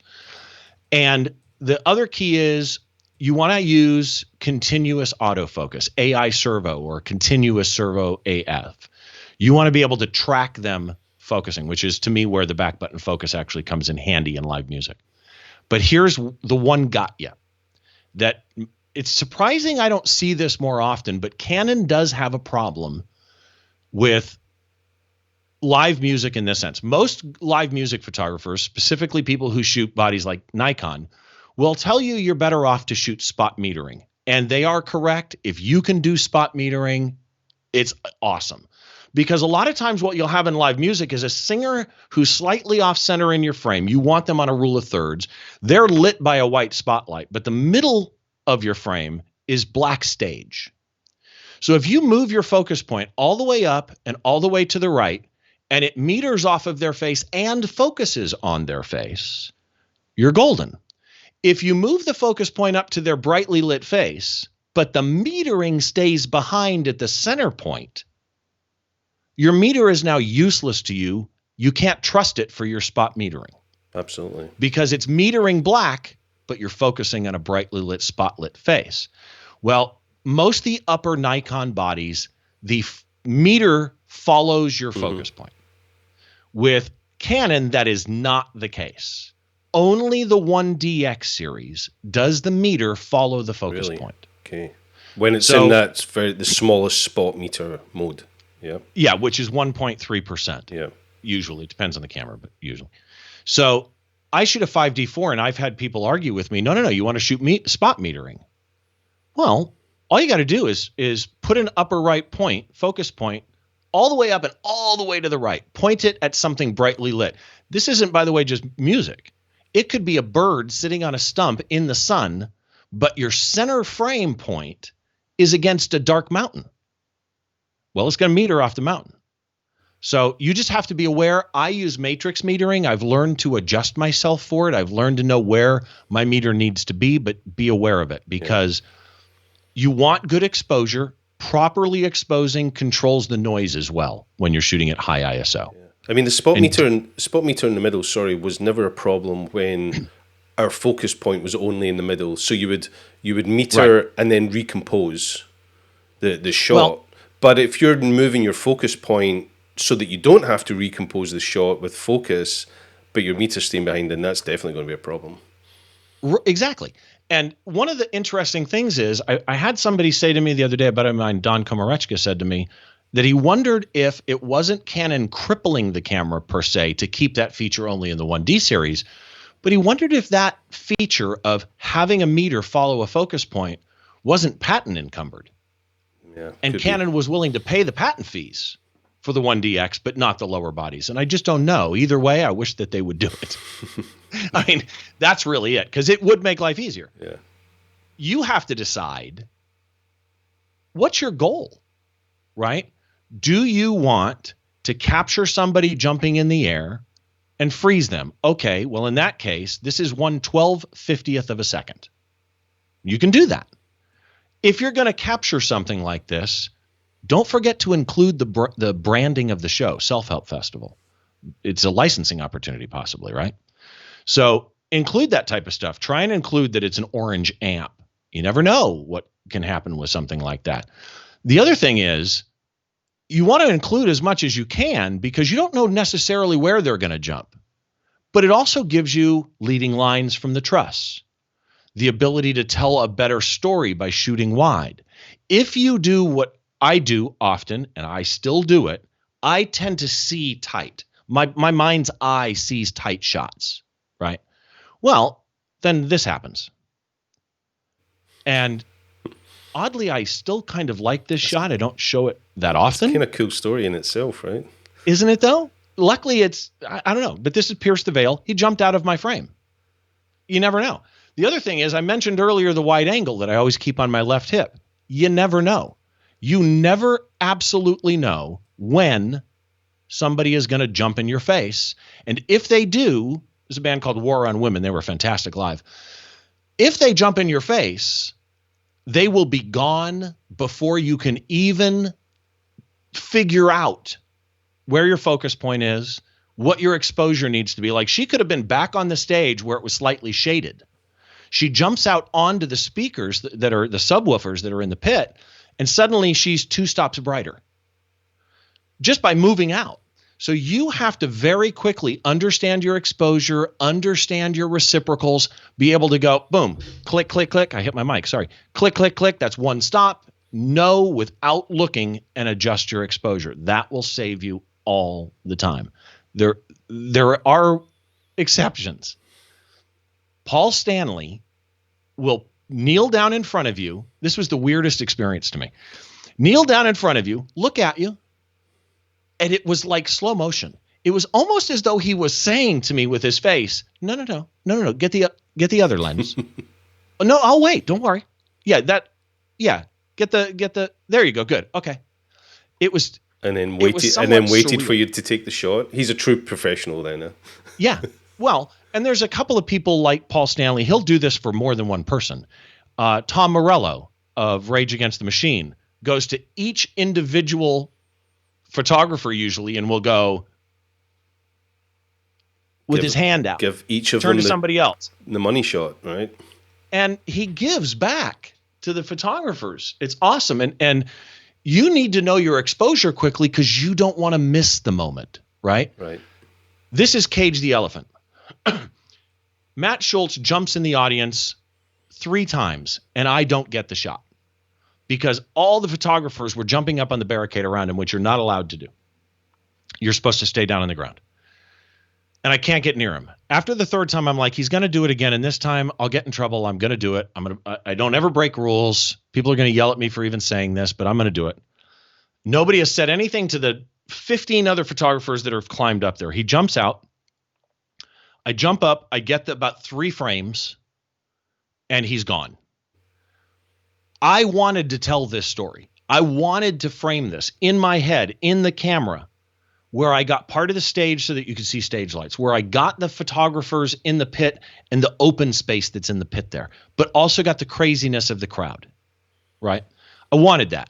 And the other key is you want to use continuous autofocus, AI servo or continuous servo AF. You want to be able to track them focusing, which is to me where the back button focus actually comes in handy in live music. But here's the one gotcha that it's surprising I don't see this more often, but Canon does have a problem with live music in this sense. Most live music photographers, specifically people who shoot bodies like Nikon, will tell you you're better off to shoot spot metering. And they are correct. If you can do spot metering, it's awesome. Because a lot of times what you'll have in live music is a singer who's slightly off center in your frame. You want them on a rule of thirds. They're lit by a white spotlight, but the middle of your frame is black stage. So if you move your focus point all the way up and all the way to the right, and it meters off of their face and focuses on their face, you're golden. If you move the focus point up to their brightly lit face, but the metering stays behind at the center point, your meter is now useless to you. You can't trust it for your spot metering. Absolutely. Because it's metering black, but you're focusing on a brightly lit, spotlit face. Well, most of the upper Nikon bodies, the meter follows your focus point. With Canon, that is not the case. Only the 1DX series does the meter follow the focus point. Okay. When it's in that the smallest spot meter mode. Yeah. Yeah, which is 1.3%. Yeah. Usually. Depends on the camera, but usually. So I shoot a 5D4 and I've had people argue with me, no, you want to shoot spot metering. Well, all you got to do is put an upper right point, focus point, all the way up and all the way to the right. Point it at something brightly lit. This isn't, by the way, just music. It could be a bird sitting on a stump in the sun, but your center frame point is against a dark mountain. Well, it's going to meter off the mountain. So you just have to be aware. I use matrix metering. I've learned to adjust myself for it. I've learned to know where my meter needs to be, but be aware of it because you want good exposure. Properly exposing controls the noise as well when you're shooting at high ISO. Yeah. I mean, the spot meter in the middle, was never a problem when our focus point was only in the middle. So you would meter and then recompose the shot. Well, but if you're moving your focus point so that you don't have to recompose the shot with focus, but your meter's staying behind, then that's definitely going to be a problem. Exactly. And one of the interesting things is I had somebody say to me the other day, a buddy of mine, Don Komarechka, said to me that he wondered if it wasn't Canon crippling the camera per se to keep that feature only in the 1D series, but he wondered if that feature of having a meter follow a focus point wasn't patent encumbered. Yeah, and Canon was willing to pay the patent fees for the 1DX, but not the lower bodies. And I just don't know. Either way, I wish that they would do it. I mean, that's really it, because it would make life easier. Yeah. You have to decide, what's your goal, right? Do you want to capture somebody jumping in the air and freeze them? Okay, well, in that case, this is 1/1250th of a second. You can do that. If you're going to capture something like this, don't forget to include the branding of the show, Self-Help Festival. It's a licensing opportunity possibly, right? So include that type of stuff. Try and include that it's an orange amp. You never know what can happen with something like that. The other thing is, you want to include as much as you can because you don't know necessarily where they're going to jump. But it also gives you leading lines from the truss, the ability to tell a better story by shooting wide. If you do what I do often, and I still do it, I tend to see tight. My mind's eye sees tight shots, right? Well, then this happens. And oddly, I still kind of like this shot. I don't show it that often. It's kind of a cool story in itself, right? Isn't it, though? Luckily, I don't know, but this is Pierce the Veil. He jumped out of my frame. You never know. The other thing is, I mentioned earlier the wide angle that I always keep on my left hip. You never know. You never absolutely know when somebody is going to jump in your face. And if they do, there's a band called War on Women. They were fantastic live. If they jump in your face, they will be gone before you can even figure out where your focus point is, what your exposure needs to be. Like, she could have been back on the stage where it was slightly shaded. She jumps out onto the speakers that are the subwoofers that are in the pit, and suddenly she's 2 stops brighter just by moving out. So you have to very quickly understand your exposure, understand your reciprocals, be able to go, boom, click, click, click. I hit my mic, sorry. Click, click, click. That's 1 stop. Know without looking and adjust your exposure. That will save you all the time. There are exceptions. Paul Stanley will kneel down in front of you. This was the weirdest experience to me. Kneel down in front of you, look at you, and it was like slow motion. It was almost as though he was saying to me with his face, no, get the other lens. No, I'll wait, don't worry. Get the there you go, good. Okay. It was And then waited surreal. For you to take the shot. He's a true professional then. Huh? Yeah. Well, and there's a couple of people like Paul Stanley. He'll do this for more than one person. Tom Morello of Rage Against the Machine goes to each individual photographer usually and will go with his hand out. Give each of turn them to somebody else. The money shot, right? And he gives back to the photographers. It's awesome. And you need to know your exposure quickly because you don't want to miss the moment, right? Right. This is Cage the Elephant. Matt Schultz jumps in the audience 3 times, and I don't get the shot because all the photographers were jumping up on the barricade around him, which you're not allowed to do. You're supposed to stay down on the ground. And I can't get near him. After the 3rd time, I'm like, he's going to do it again, and this time I'll get in trouble. I'm going to do it. I don't ever break rules. People are going to yell at me for even saying this, but I'm going to do it. Nobody has said anything to the 15 other photographers that have climbed up there. He jumps out. I jump up. I get about 3 frames, and he's gone. I wanted to tell this story. I wanted to frame this in my head, in the camera, where I got part of the stage so that you could see stage lights, where I got the photographers in the pit and the open space that's in the pit there, but also got the craziness of the crowd, right? I wanted that.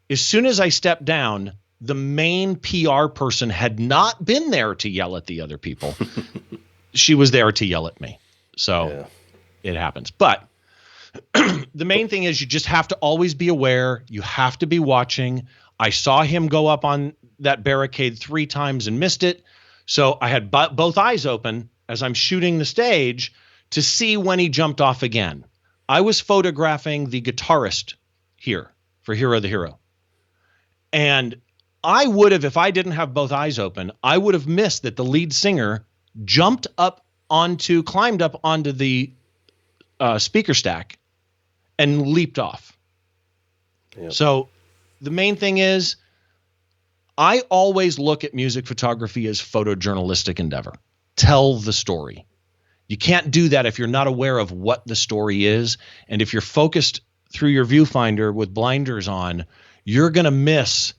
As soon as I stepped down, the main PR person had not been there to yell at the other people. She was there to yell at me. So It happens. But the main thing is you just have to always be aware. You have to be watching. I saw him go up on that barricade 3 times and missed it. So I had both eyes open as I'm shooting the stage to see when he jumped off again. I was photographing the guitarist here for Hero the Hero. And I would have, if I didn't have both eyes open, I would have missed that the lead singer climbed up onto the speaker stack and leaped off. Yep. So the main thing is, I always look at music photography as photojournalistic endeavor. Tell the story. You can't do that if you're not aware of what the story is. And if you're focused through your viewfinder with blinders on, you're going to miss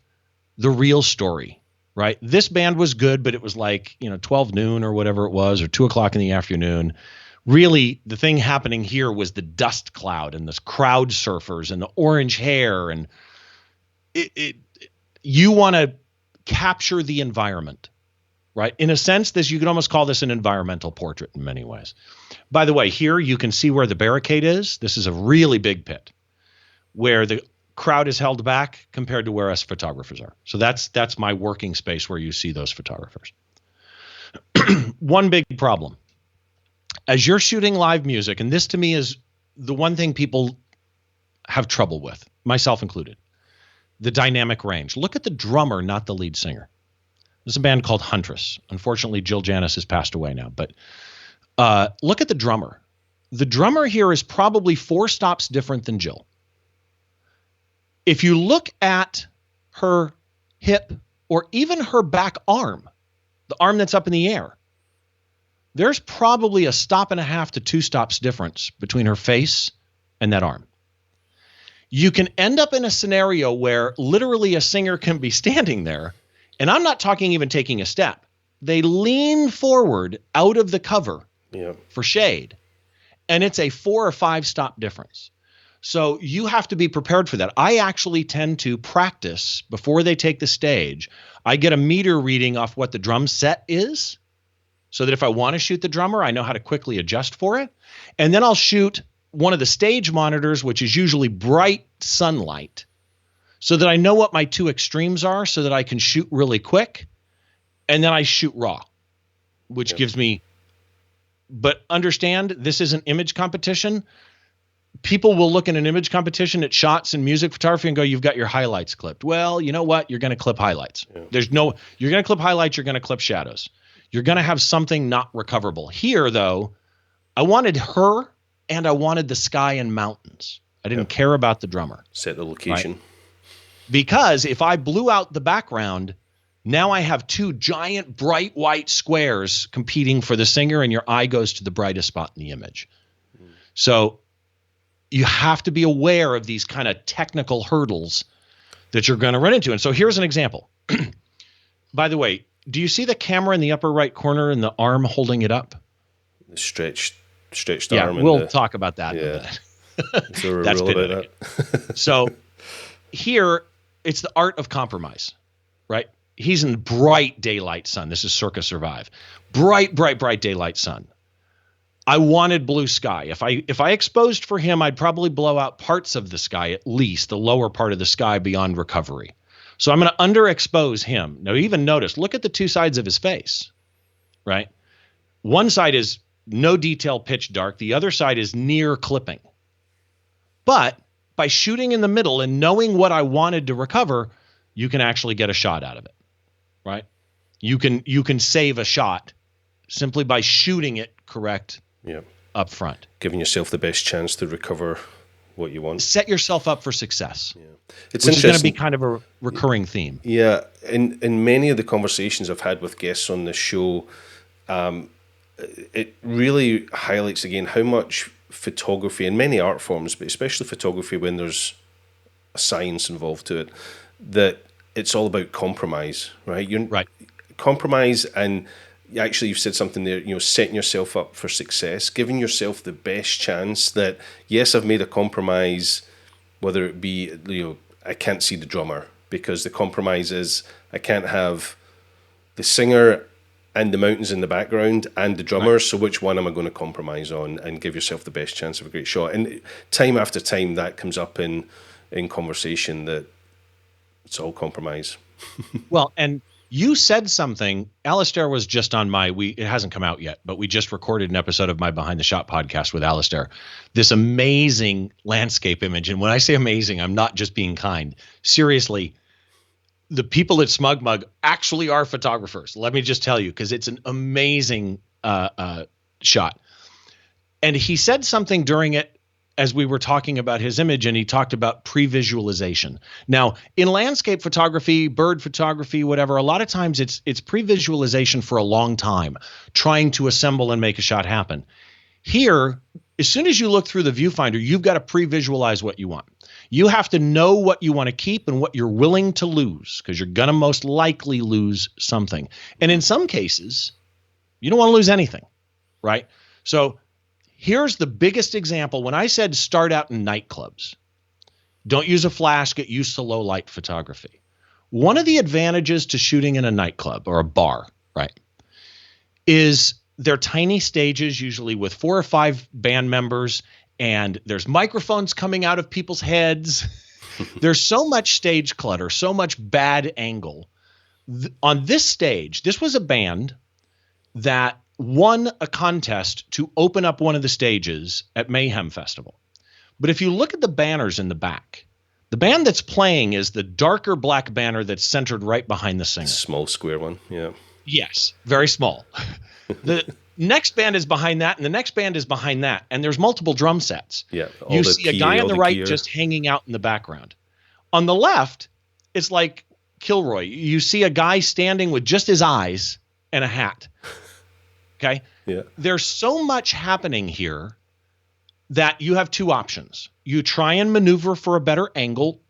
the real story, right? This band was good, but it was like, 12 noon or whatever it was, or 2 o'clock in the afternoon. Really, the thing happening here was the dust cloud and this crowd surfers and the orange hair. And you want to capture the environment, right? In a sense, you could almost call this an environmental portrait in many ways. By the way, here you can see where the barricade is. This is a really big pit where the crowd is held back compared to where us photographers are. So that's my working space where you see those photographers. One big problem. As you're shooting live music, and this to me is the one thing people have trouble with, myself included, the dynamic range. Look at the drummer, not the lead singer. There's a band called Huntress. Unfortunately, Jill Janis has passed away now, but look at the drummer. The drummer here is probably 4 stops different than Jill. If you look at her hip or even her back arm, the arm that's up in the air, there's probably 1.5 to 2 stops difference between her face and that arm. You can end up in a scenario where literally a singer can be standing there, and I'm not talking even taking a step. They lean forward out of the cover for shade, and it's a 4 or 5 stop difference. So you have to be prepared for that. I actually tend to practice before they take the stage. I get a meter reading off what the drum set is, so that if I want to shoot the drummer, I know how to quickly adjust for it. And then I'll shoot one of the stage monitors, which is usually bright sunlight, so that I know what my 2 extremes are, so that I can shoot really quick. And then I shoot raw, which gives me, but understand this is an image competition. People will look in an image competition at shots in music photography and go, you've got your highlights clipped. Well, you know what? You're going to clip highlights. Yeah. You're going to clip highlights. You're going to clip shadows. You're going to have something not recoverable. Here, though, I wanted her and I wanted the sky and mountains. I didn't care about the drummer. Set the location. Right? Because if I blew out the background, now I have 2 giant bright white squares competing for the singer, and your eye goes to the brightest spot in the image. So you have to be aware of these kind of technical hurdles that you're going to run into. And so here's an example. By the way, do you see the camera in the upper right corner and the arm holding it up? The stretched arm. Yeah, we'll talk about that in a minute. So that's been about that. So here, it's the art of compromise, right? He's in bright daylight sun. This is Circa Survive. Bright daylight sun. I wanted blue sky. If I exposed for him, I'd probably blow out parts of the sky, at least the lower part of the sky beyond recovery. So I'm going to underexpose him. Now, even notice, look at the 2 sides of his face, right? One side is no detail, pitch dark. The other side is near clipping. But by shooting in the middle and knowing what I wanted to recover, you can actually get a shot out of it, right? You can save a shot simply by shooting it correct up front. Giving yourself the best chance to recover what you want. Set yourself up for success. Yeah. It's which is going to be kind of a recurring theme. Yeah. In many of the conversations I've had with guests on this show, it really highlights again how much photography in many art forms, but especially photography when there's a science involved to it, that it's all about compromise, right? Compromise, and actually you've said something there, setting yourself up for success, giving yourself the best chance that, yes, I've made a compromise, whether it be, I can't see the drummer, because the compromise is I can't have the singer and the mountains in the background and the drummer, so which one am I going to compromise on, and give yourself the best chance of a great shot. And time after time that comes up in conversation, that it's all compromise. Well, and you said something. Alastair was just on it hasn't come out yet, but we just recorded an episode of my Behind the Shot podcast with Alastair. This amazing landscape image. And when I say amazing, I'm not just being kind. Seriously, the people at SmugMug actually are photographers. Let me just tell you, because it's an amazing shot. And he said something during it as we were talking about his image, and he talked about pre-visualization. Now, in landscape photography, bird photography, whatever, a lot of times it's pre-visualization for a long time, trying to assemble and make a shot happen. Here, as soon as you look through the viewfinder, you've got to pre-visualize what you want. You have to know what you want to keep and what you're willing to lose, because you're going to most likely lose something. And in some cases, you don't want to lose anything, right? So here's the biggest example. When I said start out in nightclubs, don't use a flash, get used to low light photography. One of the advantages to shooting in a nightclub or a bar, right, is they're tiny stages, usually with 4 or 5 band members, and there's microphones coming out of people's heads. There's so much stage clutter, so much bad angle. On this stage, this was a band that won a contest to open up one of the stages at Mayhem Festival. But if you look at the banners in the back, the band that's playing is the darker black banner that's centered right behind the singer. Small square one, yeah. Yes, very small. The next band is behind that, and the next band is behind that, and there's multiple drum sets. Yeah. You see a guy on the right just hanging out in the background. On the left, it's like Kilroy. You see a guy standing with just his eyes and a hat. Okay. Yeah. There's so much happening here that you have 2 options. You try and maneuver for a better angle.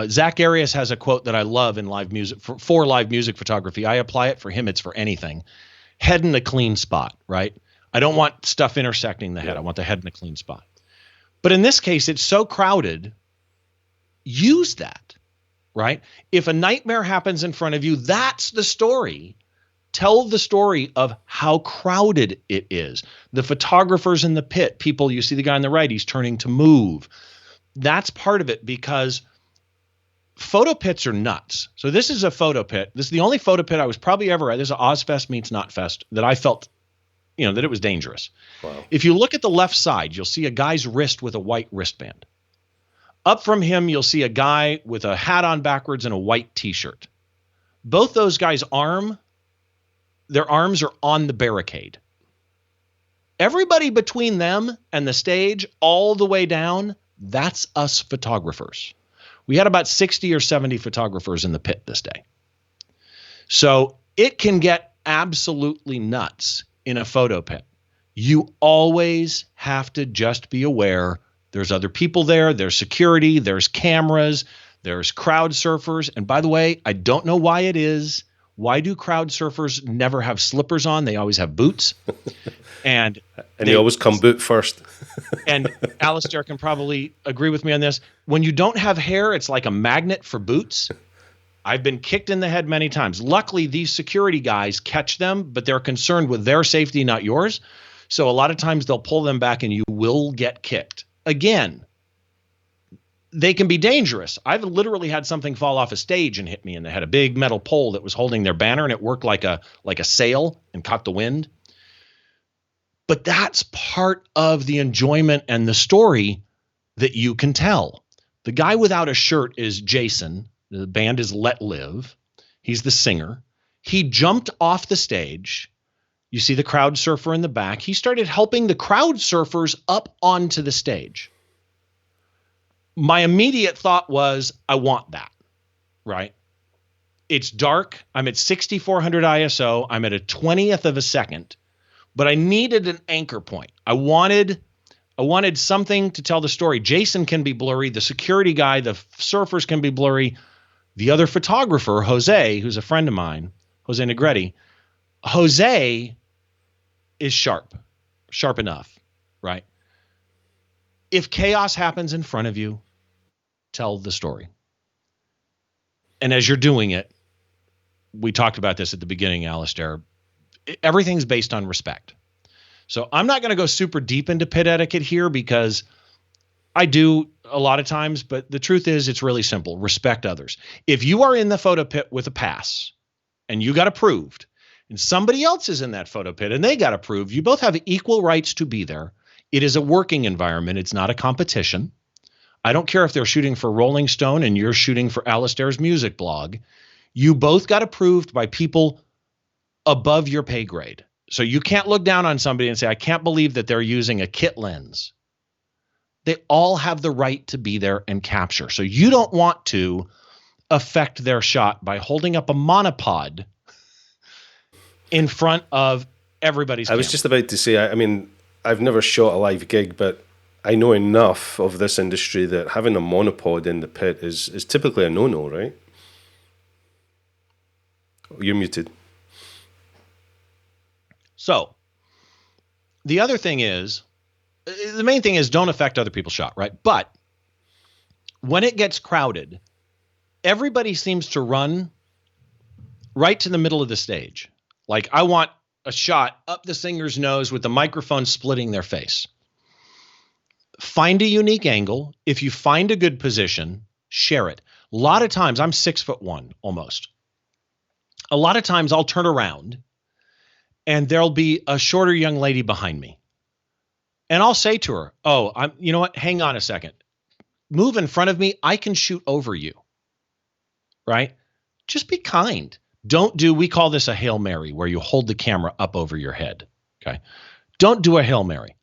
Zach Arias has a quote that I love in live music for live music photography. I apply it for him. It's for anything. Head in a clean spot, right? I don't want stuff intersecting the head. I want the head in a clean spot. But in this case, it's so crowded. Use that, right? If a nightmare happens in front of you, that's the story. Tell the story of how crowded it is. The photographers in the pit, people, you see the guy on the right, he's turning to move. That's part of it, because photo pits are nuts. So this is a photo pit. This is the only photo pit I was probably ever at. This is an Ozfest meets Notfest that I felt, that it was dangerous. Wow. If you look at the left side, you'll see a guy's wrist with a white wristband. Up from him, you'll see a guy with a hat on backwards and a white t-shirt. Both those guys' their arms are on the barricade. Everybody between them and the stage, all the way down, that's us photographers. We had about 60 or 70 photographers in the pit this day. So it can get absolutely nuts in a photo pit. You always have to just be aware there's other people there, there's security, there's cameras, there's crowd surfers. And by the way, I don't know why it is. Why do crowd surfers never have slippers on? They always have boots. And they always come boot first. And Alastair can probably agree with me on this. When you don't have hair, it's like a magnet for boots. I've been kicked in the head many times. Luckily, these security guys catch them, but they're concerned with their safety, not yours. So a lot of times they'll pull them back and you will get kicked. Again, they can be dangerous. I've literally had something fall off a stage and hit me in the head, a big metal pole that was holding their banner, and it worked like a sail and caught the wind. But that's part of the enjoyment and the story that you can tell. The guy without a shirt is Jason. The band is Let Live. He's the singer. He jumped off the stage. You see the crowd surfer in the back. He started helping the crowd surfers up onto the stage. My immediate thought was, I want that, right? It's dark. I'm at 6400 ISO. I'm at a 20th of a second, but I needed an anchor point. I wanted something to tell the story. Jason can be blurry. The security guy, the surfers can be blurry. The other photographer, Jose, who's a friend of mine, Jose Negretti, Jose is sharp enough, right? If chaos happens in front of you, tell the story. And as you're doing it, we talked about this at the beginning, Alastair, everything's based on respect. So I'm not going to go super deep into pit etiquette here because I do a lot of times, but the truth is it's really simple. Respect others. If you are in the photo pit with a pass and you got approved and somebody else is in that photo pit and they got approved, you both have equal rights to be there. It is a working environment. It's not a competition. I don't care if they're shooting for Rolling Stone and you're shooting for Alastair's music blog. You both got approved by people above your pay grade. So you can't look down on somebody and say, I can't believe that they're using a kit lens. They all have the right to be there and capture. So you don't want to affect their shot by holding up a monopod in front of everybody's camera. I was just about to say, I mean, I've never shot a live gig, but I know enough of this industry that having a monopod in the pit is typically a no-no, right? You're muted. So the other thing is, the main thing is don't affect other people's shot, right? But when it gets crowded, everybody seems to run right to the middle of the stage. Like, I want a shot up the singer's nose with the microphone splitting their face. Find a unique angle. If you find a good position, share it. A lot of times, I'm 6'1" almost. A lot of times I'll turn around and there'll be a shorter young lady behind me. And I'll say to her, oh, you know what? Hang on a second. Move in front of me. I can shoot over you. Right? Just be kind. We call this a Hail Mary, where you hold the camera up over your head. Okay. Don't do a Hail Mary.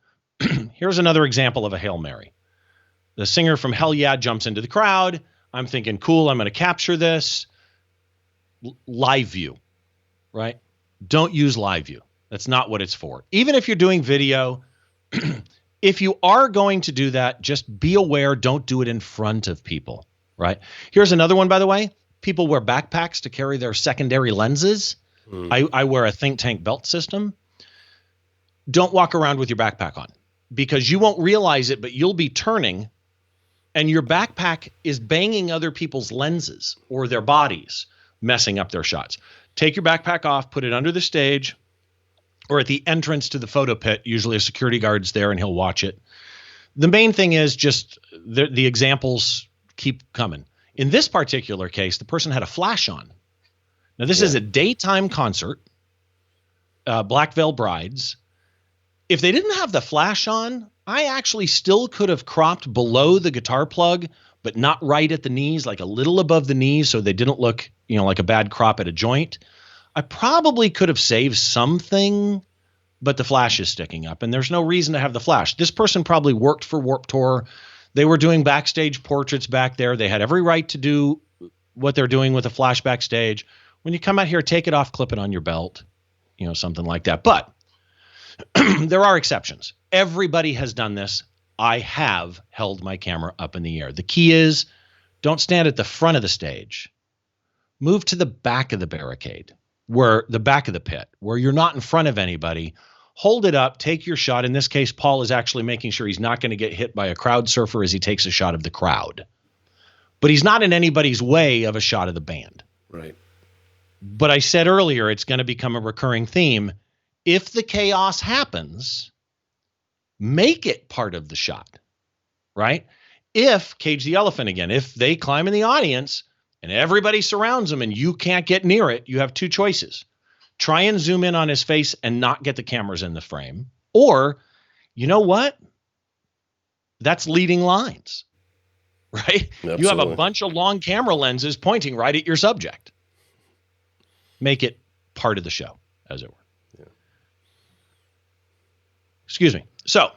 Here's another example of a Hail Mary. The singer from Hell Yeah jumps into the crowd. I'm thinking, cool, I'm going to capture this. Live view, right? Don't use live view. That's not what it's for. Even if you're doing video, if you are going to do that, just be aware, don't do it in front of people, right? Here's another one, by the way. People wear backpacks to carry their secondary lenses. I wear a think tank belt system. Don't walk around with your backpack on because you won't realize it, but you'll be turning and your backpack is banging other people's lenses or their bodies, messing up their shots. Take your backpack off, put it under the stage or at the entrance to the photo pit. Usually a security guard's there and he'll watch it. The main thing is just the examples keep coming. In this particular case, the person had a flash on. Now, this is a daytime concert, Black Veil Brides. If they didn't have the flash on, I actually still could have cropped below the guitar plug, but not right at the knees, like a little above the knees so they didn't look, like a bad crop at a joint. I probably could have saved something, but the flash is sticking up, and there's no reason to have the flash. This person probably worked for Warped Tour. They were doing backstage portraits back there. They had every right to do what they're doing with a flash backstage. When you come out here, take it off, clip it on your belt, something like that. But there are exceptions. Everybody has done this. I have held my camera up in the air. The key is don't stand at the front of the stage. Move to the back of the barricade, the back of the pit, where you're not in front of anybody. Hold it up, take your shot. In this case, Paul is actually making sure he's not going to get hit by a crowd surfer as he takes a shot of the crowd. But he's not in anybody's way of a shot of the band. Right. But I said earlier, it's going to become a recurring theme. If the chaos happens, make it part of the shot, right? If, Cage the Elephant again, if they climb in the audience and everybody surrounds them and you can't get near it, you have two choices. Try and zoom in on his face and not get the cameras in the frame. Or, you know what? That's leading lines, right? Absolutely. You have a bunch of long camera lenses pointing right at your subject. Make it part of the show, as it were. Yeah. Excuse me. So,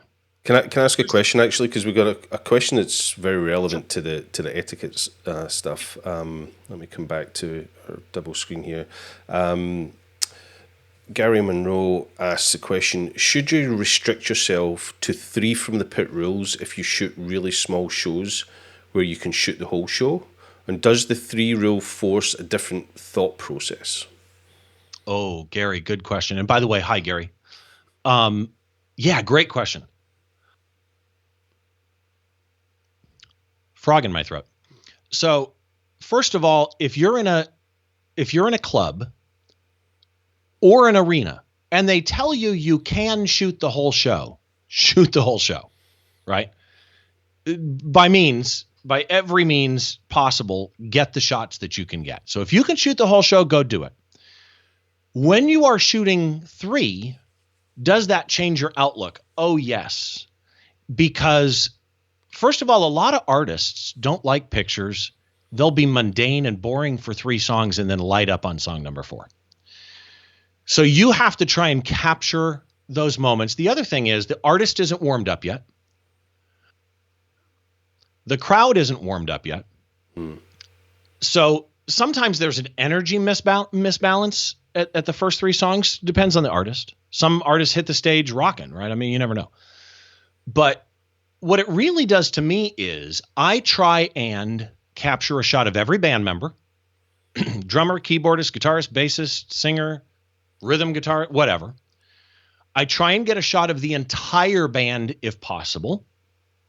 can I ask a question actually? Because we've got a question that's very relevant to the etiquette stuff. Let me come back to our double screen here. Gary Monroe asks the question, should you restrict yourself to 3 from the pit rules if you shoot really small shows where you can shoot the whole show? And does the 3 rule force a different thought process? Oh, Gary, good question. And by the way, hi, Gary. Yeah, great question. Frog in my throat. So, first of all, if you're in a club or an arena and they tell you can shoot the whole show, right? by every means possible, get the shots that you can get. So if you can shoot the whole show, go do it. When you are shooting 3, does that change your outlook? Oh, yes. Because first of all, a lot of artists don't like pictures. They'll be mundane and boring for 3 songs and then light up on song number 4. So you have to try and capture those moments. The other thing is the artist isn't warmed up yet. The crowd isn't warmed up yet. So sometimes there's an energy misbalance at the first 3 songs. Depends on the artist. Some artists hit the stage rocking, right? I mean, you never know. But what it really does to me is I try and capture a shot of every band member, drummer, keyboardist, guitarist, bassist, singer, rhythm guitar, whatever. I try and get a shot of the entire band if possible,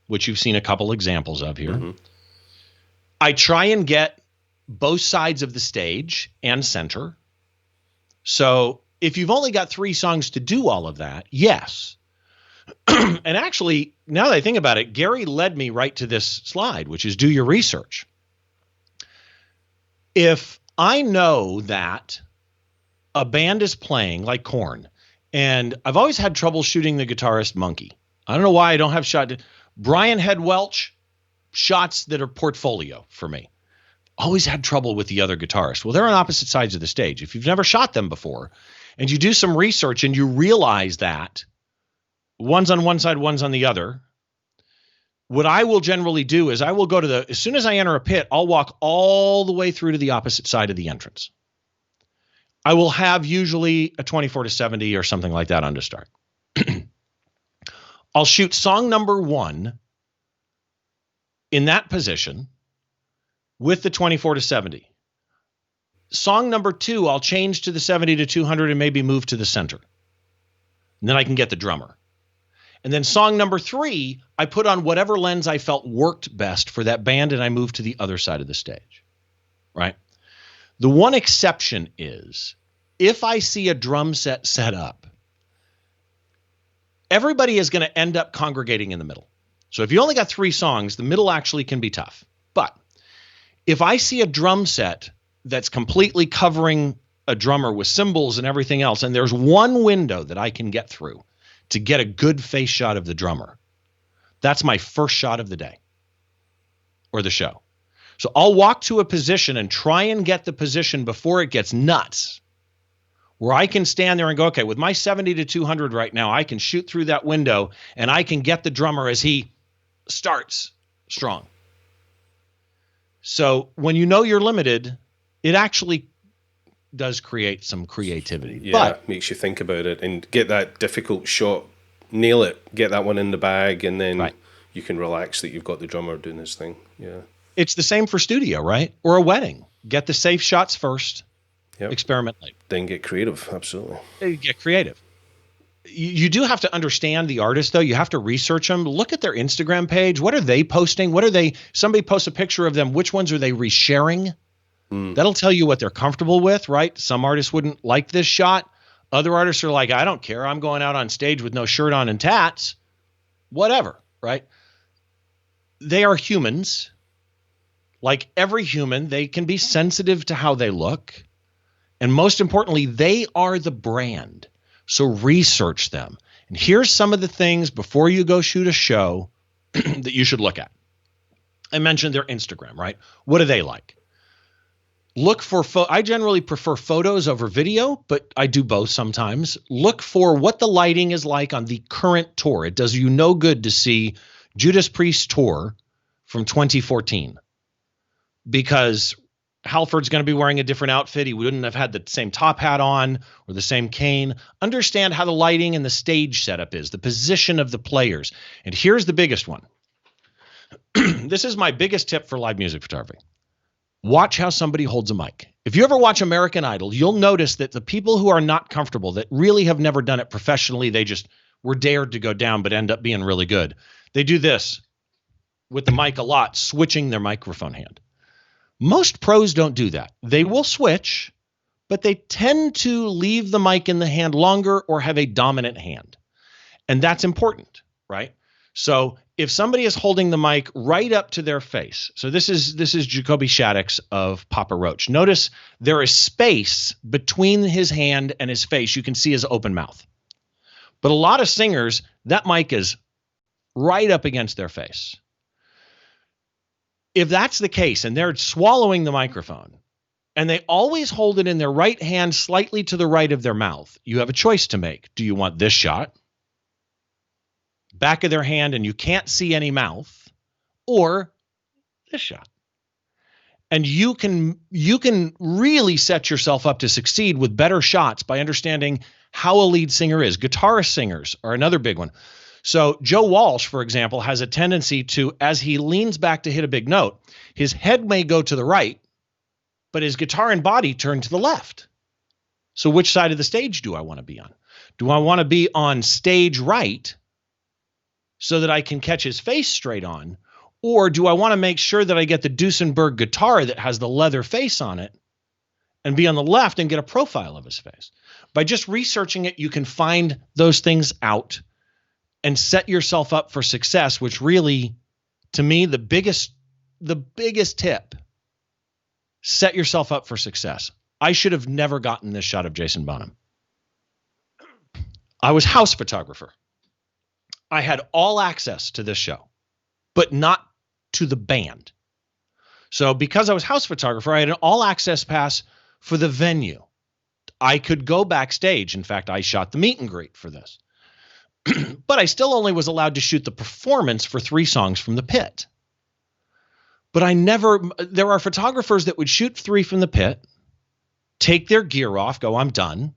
which you've seen a couple examples of here. Mm-hmm. I try and get both sides of the stage and center. So if you've only got 3 songs to do all of that, yes. And actually, now that I think about it, Gary led me right to this slide, which is do your research. If I know that a band is playing like Korn, and I've always had trouble shooting the guitarist Monkey. I don't know why I don't have shot. Brian Head Welch, shots that are portfolio for me. Always had trouble with the other guitarist. Well, they're on opposite sides of the stage. If you've never shot them before and you do some research and you realize that one's on one side, one's on the other, what I will generally do is I will go to as soon as I enter a pit, I'll walk all the way through to the opposite side of the entrance. I will have usually a 24-70 or something like that on to start. I'll shoot song number 1 in that position with the 24-70. Song number 2, I'll change to the 70-200 and maybe move to the center. And then I can get the drummer. And then song number 3, I put on whatever lens I felt worked best for that band and I move to the other side of the stage, right? The one exception is if I see a drum set up, everybody is going to end up congregating in the middle. So if you only got 3 songs, the middle actually can be tough. But if I see a drum set that's completely covering a drummer with cymbals and everything else, and there's one window that I can get through to get a good face shot of the drummer, that's my first shot of the day or the show. So I'll walk to a position and try and get the position before it gets nuts, where I can stand there and go, okay, with my 70-200 right now, I can shoot through that window and I can get the drummer as he starts strong. So when you know you're limited, it actually does create some creativity. Yeah, but makes you think about it and get that difficult shot, nail it, get that one in the bag, and then you can relax that you've got the drummer doing his thing. Yeah. It's the same for studio, right? Or a wedding. Get the safe shots first. Yep. Experiment later. Then get creative. Absolutely. Get creative. You do have to understand the artist, though. You have to research them. Look at their Instagram page. What are they posting? Somebody posts a picture of them. Which ones are they resharing? That'll tell you what they're comfortable with, right? Some artists wouldn't like this shot. Other artists are like, I don't care. I'm going out on stage with no shirt on and tats. Whatever, right? They are humans. Like every human, they can be sensitive to how they look. And most importantly, they are the brand. So research them. And here's some of the things before you go shoot a show that you should look at. I mentioned their Instagram, right? What do they like? Look for, I generally prefer photos over video, but I do both sometimes. Look for what the lighting is like on the current tour. It does you no good to see Judas Priest's tour from 2014 because Halford's going to be wearing a different outfit. He wouldn't have had the same top hat on or the same cane. Understand how the lighting and the stage setup is, the position of the players. And here's the biggest one. This is my biggest tip for live music photography. Watch how somebody holds a mic. If you ever watch American Idol, you'll notice that the people who are not comfortable, that really have never done it professionally, they just were dared to go down but end up being really good. They do this with the mic a lot, switching their microphone hand. Most pros don't do that. They will switch, but they tend to leave the mic in the hand longer or have a dominant hand. And that's important, right? So if somebody is holding the mic right up to their face, so this is Jacoby Shaddix of Papa Roach. Notice there is space between his hand and his face. You can see his open mouth. But a lot of singers, that mic is right up against their face. If that's the case and they're swallowing the microphone and they always hold it in their right hand slightly to the right of their mouth, you have a choice to make. Do you want this shot? Back of their hand and you can't see any mouth, or this shot. And you can really set yourself up to succeed with better shots by understanding how a lead singer is. Guitarist singers are another big one. So Joe Walsh, for example, has a tendency to, as he leans back to hit a big note, his head may go to the right, but his guitar and body turn to the left. So which side of the stage do I want to be on? Do I want to be on stage right so that I can catch his face straight on? Or do I want to make sure that I get the Duesenberg guitar that has the leather face on it and be on the left and get a profile of his face? By just researching it, you can find those things out and set yourself up for success, which really, to me, the biggest tip, set yourself up for success. I should have never gotten this shot of Jason Bonham. I was house photographer. I had all access to this show, but not to the band. So because I was house photographer, I had an all access pass for the venue. I could go backstage. In fact, I shot the meet and greet for this. But I still only was allowed to shoot the performance for 3 songs from the pit. But there are photographers that would shoot 3 from the pit, take their gear off, go, I'm done,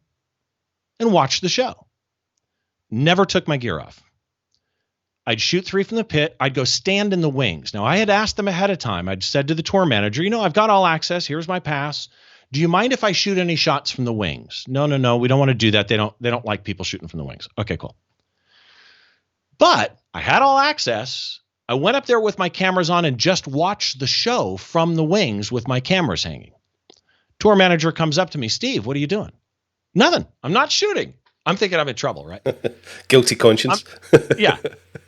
and watch the show. Never took my gear off. I'd shoot 3 from the pit. I'd go stand in the wings. Now, I had asked them ahead of time. I'd said to the tour manager, I've got all access. Here's my pass. Do you mind if I shoot any shots from the wings? No. We don't want to do that. They don't like people shooting from the wings. Okay, cool. But I had all access. I went up there with my cameras on and just watched the show from the wings with my cameras hanging. Tour manager comes up to me, Steve, what are you doing? Nothing. I'm not shooting. I'm thinking I'm in trouble, right? Guilty conscience. Yeah,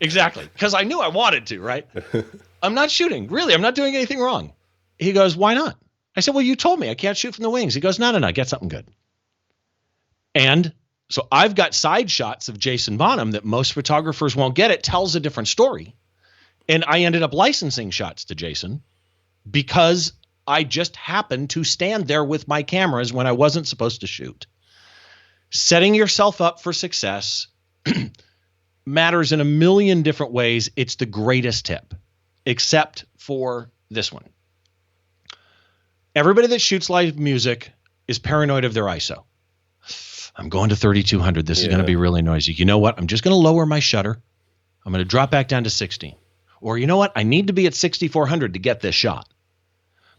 exactly. Because I knew I wanted to, right? I'm not shooting. Really, I'm not doing anything wrong. He goes, why not? I said, well, you told me I can't shoot from the wings. He goes, no, get something good. And so I've got side shots of Jason Bonham that most photographers won't get. It tells a different story. And I ended up licensing shots to Jason because I just happened to stand there with my cameras when I wasn't supposed to shoot. Setting yourself up for success matters in a million different ways. It's the greatest tip, except for this one. Everybody that shoots live music is paranoid of their ISO. I'm going to 3200. This is going to be really noisy. You know what? I'm just going to lower my shutter. I'm going to drop back down to 16. Or you know what? I need to be at 6400 to get this shot.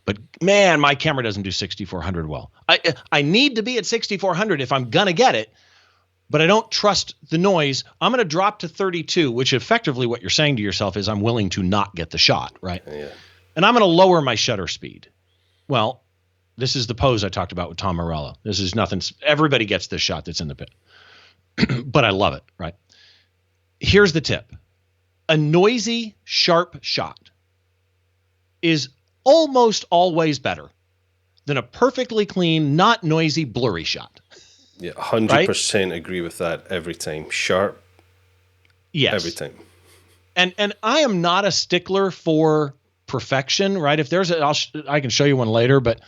But man, my camera doesn't do 6400 well. I need to be at 6400 if I'm going to get it, but I don't trust the noise. I'm going to drop to 32, which effectively what you're saying to yourself is I'm willing to not get the shot, right? Yeah. And I'm going to lower my shutter speed. Well, this is the pose I talked about with Tom Morello. This is nothing. Everybody gets this shot that's in the pit, but I love it, right? Here's the tip. A noisy, sharp shot is almost always better than a perfectly clean, not noisy, blurry shot. Yeah, 100% agree with that every time. Sharp. Yes. Every time. And I am not a stickler for perfection, right? If there's I can show you one later, but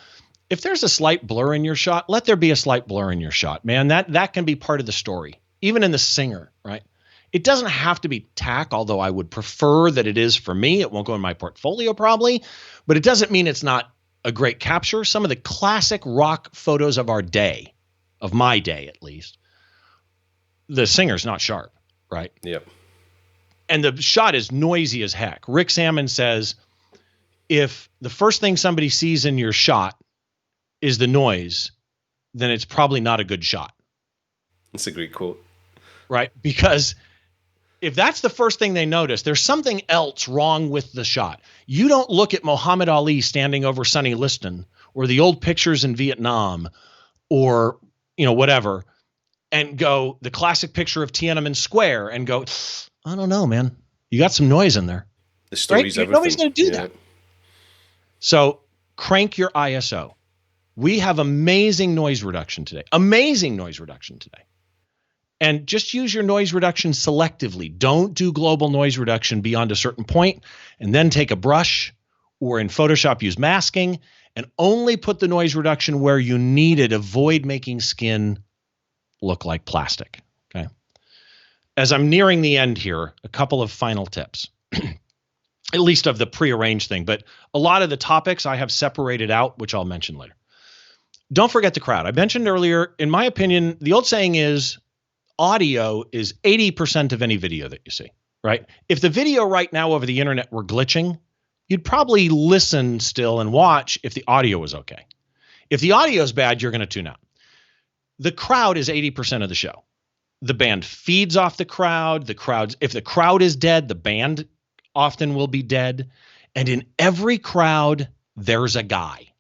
if there's a slight blur in your shot, let there be a slight blur in your shot, man. That can be part of the story, even in the singer, right? It doesn't have to be tack, although I would prefer that it is for me. It won't go in my portfolio probably, but it doesn't mean it's not a great capture. Some of the classic rock photos of our day, of my day at least, the singer's not sharp, right? Yep. And the shot is noisy as heck. Rick Salmon says, if the first thing somebody sees in your shot is the noise, then it's probably not a good shot. That's a great quote. Right? Because if that's the first thing they notice, there's something else wrong with the shot. You don't look at Muhammad Ali standing over Sonny Liston or the old pictures in Vietnam or, whatever, and go the classic picture of Tiananmen Square and go, I don't know, man. You got some noise in there. The story's right? everything. Nobody's going to do that. So crank your ISO. We have amazing noise reduction today. And just use your noise reduction selectively. Don't do global noise reduction beyond a certain point, and then take a brush or in Photoshop use masking and only put the noise reduction where you need it. Avoid making skin look like plastic. Okay. As I'm nearing the end here, a couple of final tips, at least of the prearranged thing, but a lot of the topics I have separated out, which I'll mention later. Don't forget the crowd. I mentioned earlier, in my opinion, the old saying is audio is 80% of any video that you see, right? If the video right now over the internet were glitching, you'd probably listen still and watch if the audio was okay. If the audio is bad, you're going to tune out. The crowd is 80% of the show. The band feeds off the crowd. If the crowd is dead, the band often will be dead. And in every crowd, there's a guy.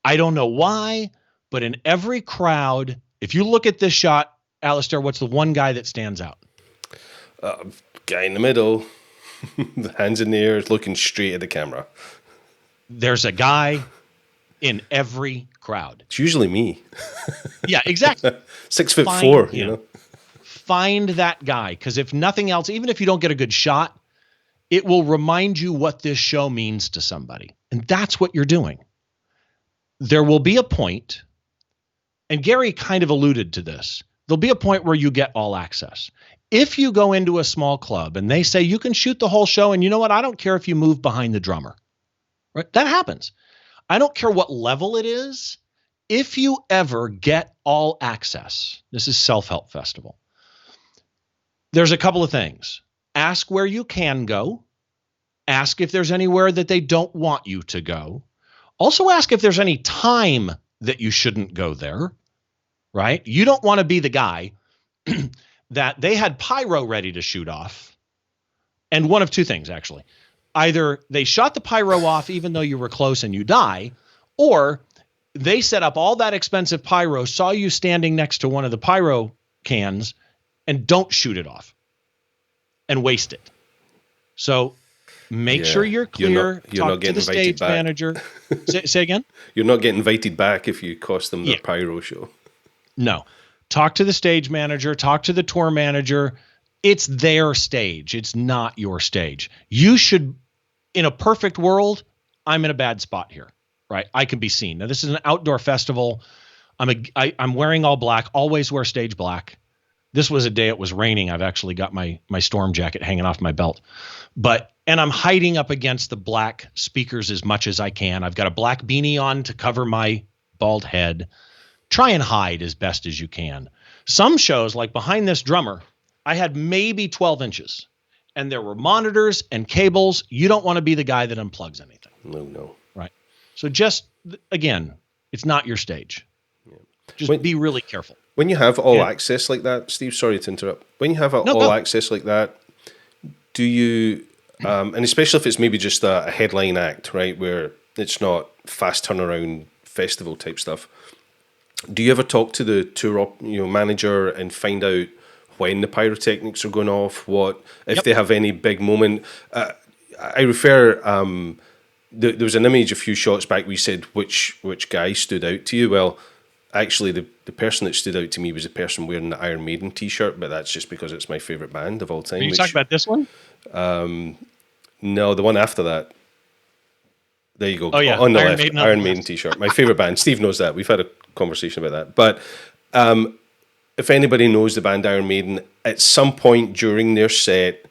I don't know why, but in every crowd, if you look at this shot, Alastair, what's the one guy that stands out? Guy in the middle, the hands in the air, looking straight at the camera. There's a guy in every crowd. It's usually me. Yeah, exactly. 6'4", you know. Find that guy, because if nothing else, even if you don't get a good shot, it will remind you what this show means to somebody. And that's what you're doing. There will be a point, and Gary kind of alluded to this, there'll be a point where you get all access. If you go into a small club and they say you can shoot the whole show, and you know what, I don't care if you move behind the drummer. Right? That happens. I don't care what level it is. If you ever get all access, this is Self-Help Festival, there's a couple of things. Ask where you can go. Ask if there's anywhere that they don't want you to go. Also ask if there's any time that you shouldn't go there, right? You don't want to be the guy that they had pyro ready to shoot off. And one of two things, actually. Either they shot the pyro off even though you were close and you die, or they set up all that expensive pyro, saw you standing next to one of the pyro cans, and don't shoot it off and waste it. So make sure you're clear. You're not getting to the stage back. Manager. Say again? You're not getting invited back if you cost them their pyro show. No. Talk to the stage manager. Talk to the tour manager. It's their stage. It's not your stage. You should, in a perfect world, I'm in a bad spot here, right? I can be seen. Now, this is an outdoor festival. I'm wearing all black. Always wear stage black. This was a day it was raining. I've actually got my storm jacket hanging off my belt. And I'm hiding up against the black speakers as much as I can. I've got a black beanie on to cover my bald head. Try and hide as best as you can. Some shows, like behind this drummer, I had maybe 12 inches. And there were monitors and cables. You don't want to be the guy that unplugs anything. No. Right. So just, again, it's not your stage. Yeah. Just be really careful. When you have all access like that, Steve, sorry to interrupt. When you have all access like that, do you, and especially if it's maybe just a headline act, right, where it's not fast turnaround festival type stuff, do you ever talk to the tour manager and find out when the pyrotechnics are going off, if they have any big moment? I refer, there was an image a few shots back we said which guy stood out to you. Well, actually, the person that stood out to me was the person wearing the Iron Maiden T-shirt, but that's just because it's my favourite band of all time. Are you talking about this one? No, the one after that. There you go. Oh, yeah. On the left, Iron Maiden T-shirt. My favourite band. Steve knows that. We've had a conversation about that. But if anybody knows the band Iron Maiden, at some point during their set,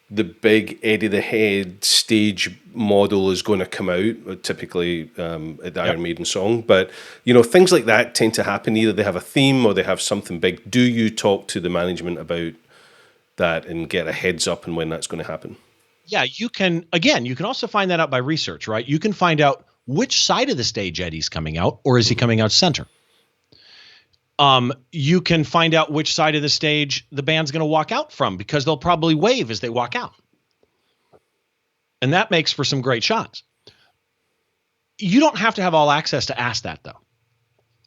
the big Eddie the Head stage model is going to come out, typically at the Iron Maiden song. But, things like that tend to happen. Either they have a theme or they have something big. Do you talk to the management about that and get a heads up on when that's going to happen? Yeah, you can also find that out by research, right? You can find out which side of the stage Eddie's coming out, or is he coming out center? You can find out which side of the stage the band's going to walk out from, because they'll probably wave as they walk out. And that makes for some great shots. You don't have to have all access to ask that, though.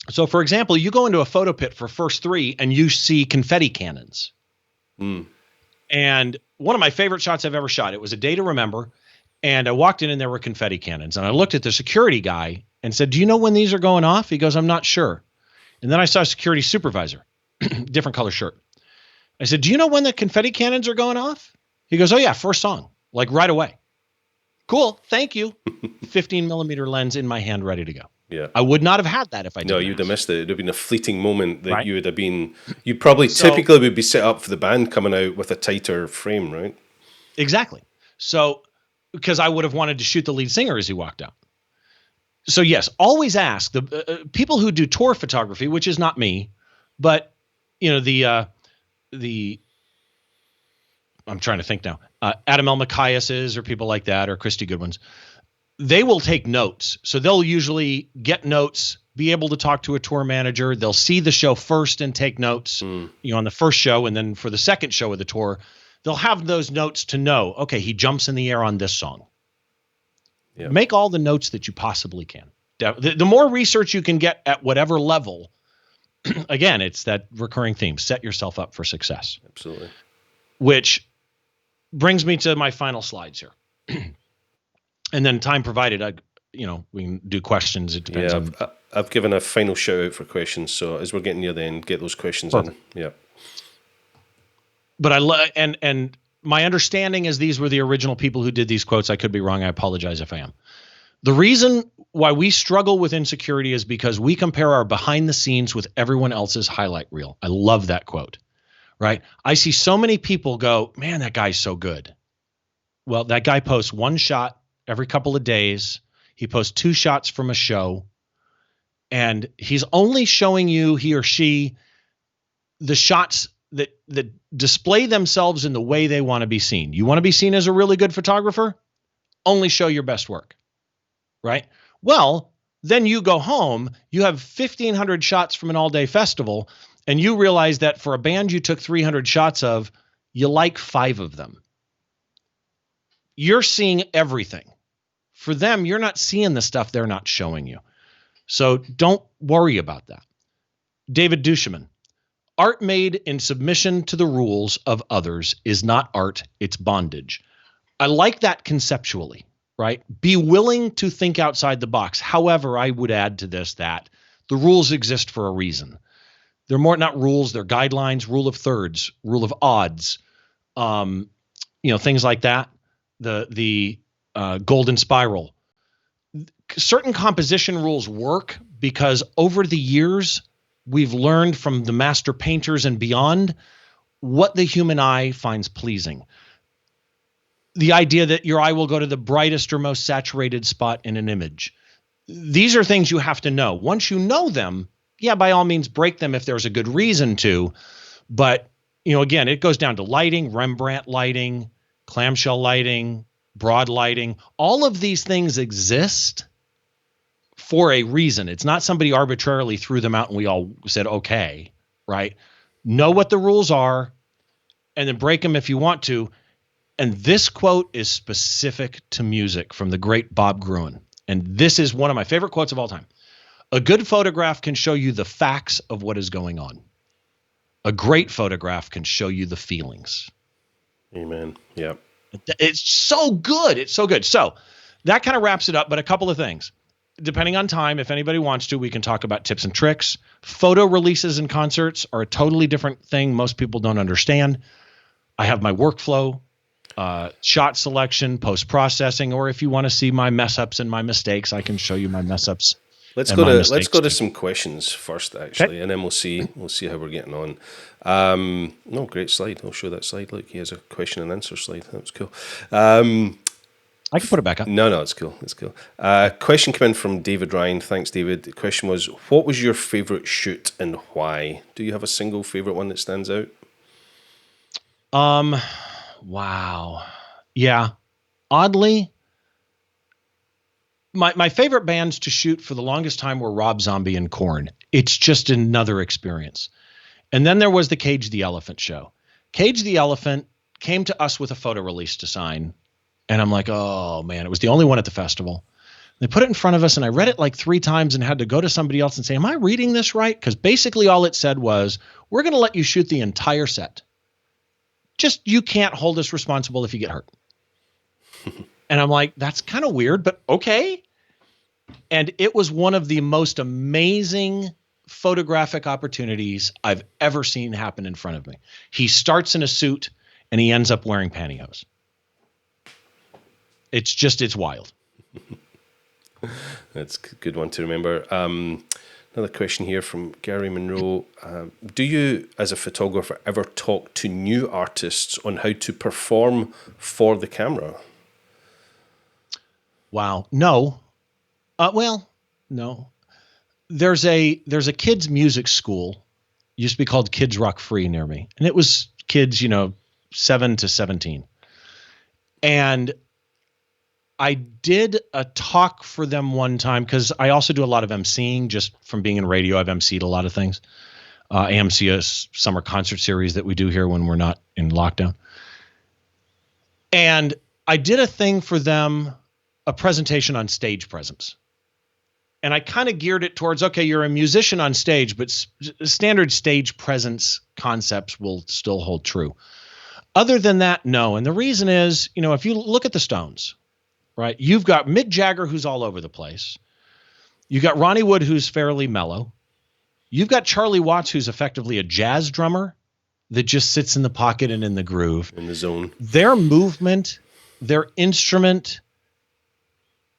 So, for example, you go into a photo pit for first three and you see confetti cannons. And one of my favorite shots I've ever shot. It was a day to remember. And I walked in and there were confetti cannons. And I looked at the security guy and said, do you know when these are going off? He goes, I'm not sure. And then I saw a security supervisor, different color shirt. I said, do you know when the confetti cannons are going off? He goes, oh yeah, first song, like right away. Cool, thank you. 15 millimeter lens in my hand, ready to go. Yeah. I would not have had that if I didn't. No, you'd have missed it. It would have been a fleeting moment that Right. you would have been, you probably typically would be set up for the band coming out with a tighter frame, right? Exactly. So, because I would have wanted to shoot the lead singer as he walked out. So yes, always ask the people who do tour photography, which is not me, but you know, the I'm trying to think now, Adam L. Macias's or people like that, or Christy Goodwin's, they will take notes. So they'll usually get notes, be able to talk to a tour manager. They'll see the show first and take notes, you know, on the first show. And then for the second show of the tour, they'll have those notes to know, okay, he jumps in the air on this song. Yeah. Make all the notes that you possibly can. The more research you can get at whatever level, again, it's that recurring theme, set yourself up for success. Absolutely. Which brings me to my final slides here. And then time provided, we can do questions. It depends on. I've given a final shout out for questions. So as we're getting near the end, get those questions Perfect. in. Yeah. But and my understanding is these were the original people who did these quotes. I could be wrong. I apologize if I am. The reason why we struggle with insecurity is because we compare our behind the scenes with everyone else's highlight reel. I love that quote, right? I see so many people go, man, that guy's so good. Well, that guy posts one shot every couple of days. He posts 2 shots from a show, and he's only showing you, he or she, the shots that display themselves in the way they want to be seen. You want to be seen as a really good photographer? Only show your best work, right? Well, then you go home, you have 1,500 shots from an all-day festival, and you realize that for a band you took 300 shots of, you like 5 of them. You're seeing everything. For them, you're not seeing the stuff they're not showing you. So don't worry about that. David Duchemin. Art made in submission to the rules of others is not art, it's bondage. I like that conceptually, right? Be willing to think outside the box. However, I would add to this that the rules exist for a reason. They're not rules, they're guidelines, rule of thirds, rule of odds, things like that. The golden spiral. Certain composition rules work because over the years, we've learned from the master painters and beyond what the human eye finds pleasing. The idea that your eye will go to the brightest or most saturated spot in an image. These are things you have to know. Once you know them, yeah, by all means, break them if there's a good reason to. But, again, it goes down to lighting, Rembrandt lighting, clamshell lighting, broad lighting. All of these things exist for a reason. It's not somebody arbitrarily threw them out and we all said, okay, right? Know what the rules are and then break them if you want to. And this quote is specific to music from the great Bob Gruen. And this is one of my favorite quotes of all time. A good photograph can show you the facts of what is going on. A great photograph can show you the feelings. Amen. Yeah. It's so good. It's so good. So that kind of wraps it up, but a couple of things. Depending on time, if anybody wants to, we can talk about tips and tricks. Photo releases and concerts are a totally different thing. Most people don't understand. I have my workflow, shot selection, post-processing, or if you want to see my mess-ups and my mistakes, I can show you my mess-ups. Let's go to some questions first, actually, okay. And then we'll see how we're getting on. No, great slide. I'll show that slide. Look, he has a question and answer slide. That was cool. I can put it back up. No, it's cool. It's cool. Question came in from David Ryan. Thanks, David. The question was, what was your favorite shoot and why? Do you have a single favorite one that stands out? Wow. Yeah. Oddly, my favorite bands to shoot for the longest time were Rob Zombie and Korn. It's just another experience. And then there was the Cage the Elephant show. Cage the Elephant came to us with a photo release to sign. And I'm like, oh, man, it was the only one at the festival. They put it in front of us, and I read it like 3 times and had to go to somebody else and say, am I reading this right? Because basically all it said was, we're going to let you shoot the entire set. just you can't hold us responsible if you get hurt. And I'm like, that's kind of weird, but okay. And it was one of the most amazing photographic opportunities I've ever seen happen in front of me. He starts in a suit and he ends up wearing pantyhose. It's wild. That's a good one to remember. Another question here from Gary Monroe. Do you, as a photographer, ever talk to new artists on how to perform for the camera? Wow. No. No. There's a kids music school, used to be called Kids Rock Free near me. And it was kids, 7 to 17. And I did a talk for them one time because I also do a lot of emceeing just from being in radio. I've emceed a lot of things. I emcee a summer concert series that we do here when we're not in lockdown. And I did a thing for them, a presentation on stage presence. And I kind of geared it towards, okay, you're a musician on stage, but standard stage presence concepts will still hold true. Other than that, no. And the reason is, if you look at the Stones, right, you've got Mick Jagger, who's all over the place. You've got Ronnie Wood, who's fairly mellow. You've got Charlie Watts, who's effectively a jazz drummer that just sits in the pocket and in the groove. In the zone. Their movement, their instrument,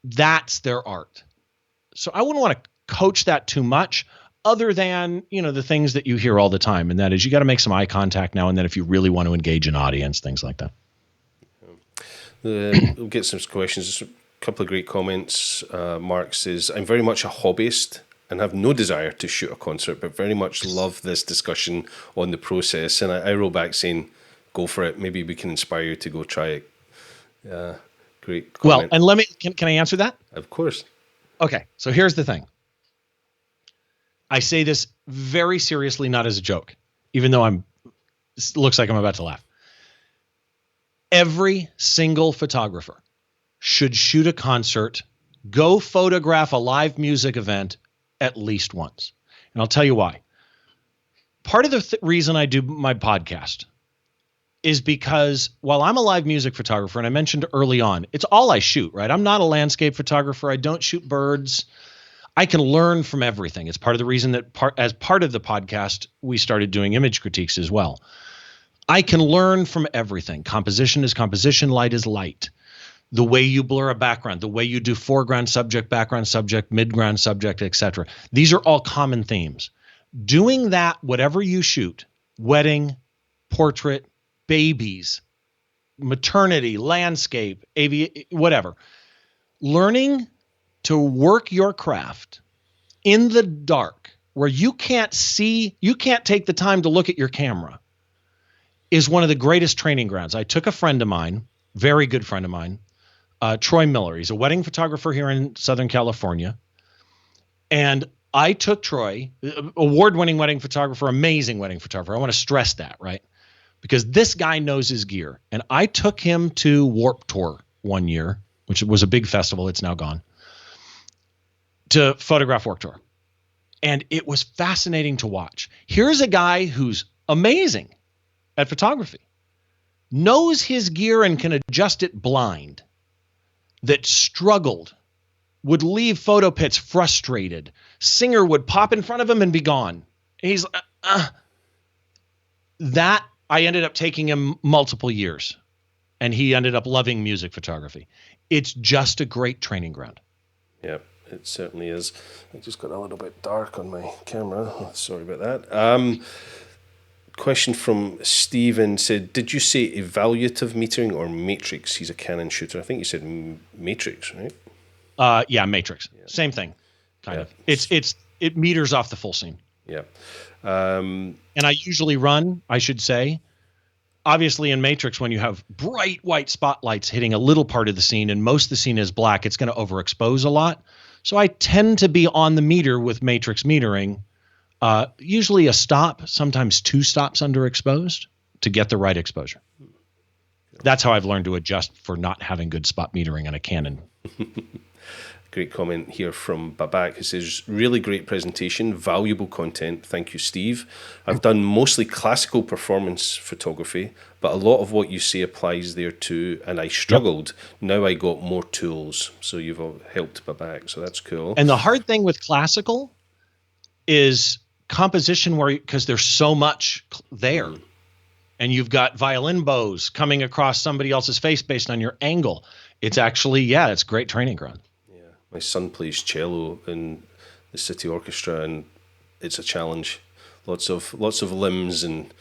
that's their art. So I wouldn't want to coach that too much other than, the things that you hear all the time. And that is you got to make some eye contact now and then if you really want to engage an audience, things like that. We'll get some questions. Just a couple of great comments. Mark says, I'm very much a hobbyist and have no desire to shoot a concert, but very much love this discussion on the process. And I wrote back saying, go for it. Maybe we can inspire you to go try it. Great comment. Well, and can I answer that? Of course. Okay, so here's the thing. I say this very seriously, not as a joke, even though it looks like I'm about to laugh. Every single photographer should shoot a concert, go photograph a live music event at least once. And I'll tell you why. Part of the reason I do my podcast is because while I'm a live music photographer, and I mentioned early on, it's all I shoot, right? I'm not a landscape photographer. I don't shoot birds. I can learn from everything. It's part of the reason that as part of the podcast, we started doing image critiques as well. I can learn from everything. Composition is composition, light is light. The way you blur a background, the way you do foreground subject, midground subject, etc. These are all common themes. Doing that, whatever you shoot, wedding, portrait, babies, maternity, landscape, whatever. Learning to work your craft in the dark where you can't take the time to look at your camera is one of the greatest training grounds. I took a friend of mine, very good friend of mine, Troy Miller. He's a wedding photographer here in Southern California. And I took Troy, award-winning wedding photographer, amazing wedding photographer. I want to stress that, right? Because this guy knows his gear. And I took him to Warped Tour one year, which was a big festival. It's now gone, to photograph Warped Tour. And it was fascinating to watch. Here's a guy who's amazing at photography, knows his gear and can adjust it blind, that struggled, would leave photo pits frustrated. Singer would pop in front of him and be gone. He's that I ended up taking him multiple years, and he ended up loving music photography. It's just a great training ground. Yeah, it certainly is. It just got a little bit dark on my camera. Sorry about that. Question from Stephen said, did you say evaluative metering or matrix? He's a Canon shooter. I think you said matrix, right? Yeah, matrix. Yeah. Same thing, kind of. It meters off the full scene. Yeah. And I usually run, I should say, obviously in matrix, when you have bright white spotlights hitting a little part of the scene and most of the scene is black, it's going to overexpose a lot. So I tend to be on the meter with matrix metering. Usually a stop, sometimes 2 stops underexposed to get the right exposure. That's how I've learned to adjust for not having good spot metering in a Canon. Great comment here from Babak, who says, really great presentation, valuable content. Thank you, Steve. I've done mostly classical performance photography, but a lot of what you say applies there too, and I struggled. Now I got more tools. So you've helped Babak, so that's cool. And the hard thing with classical is composition, because there's so much there. And you've got violin bows coming across somebody else's face based on your angle. It's actually, it's great training ground. My son plays cello in the city orchestra, and it's a challenge. Lots of limbs and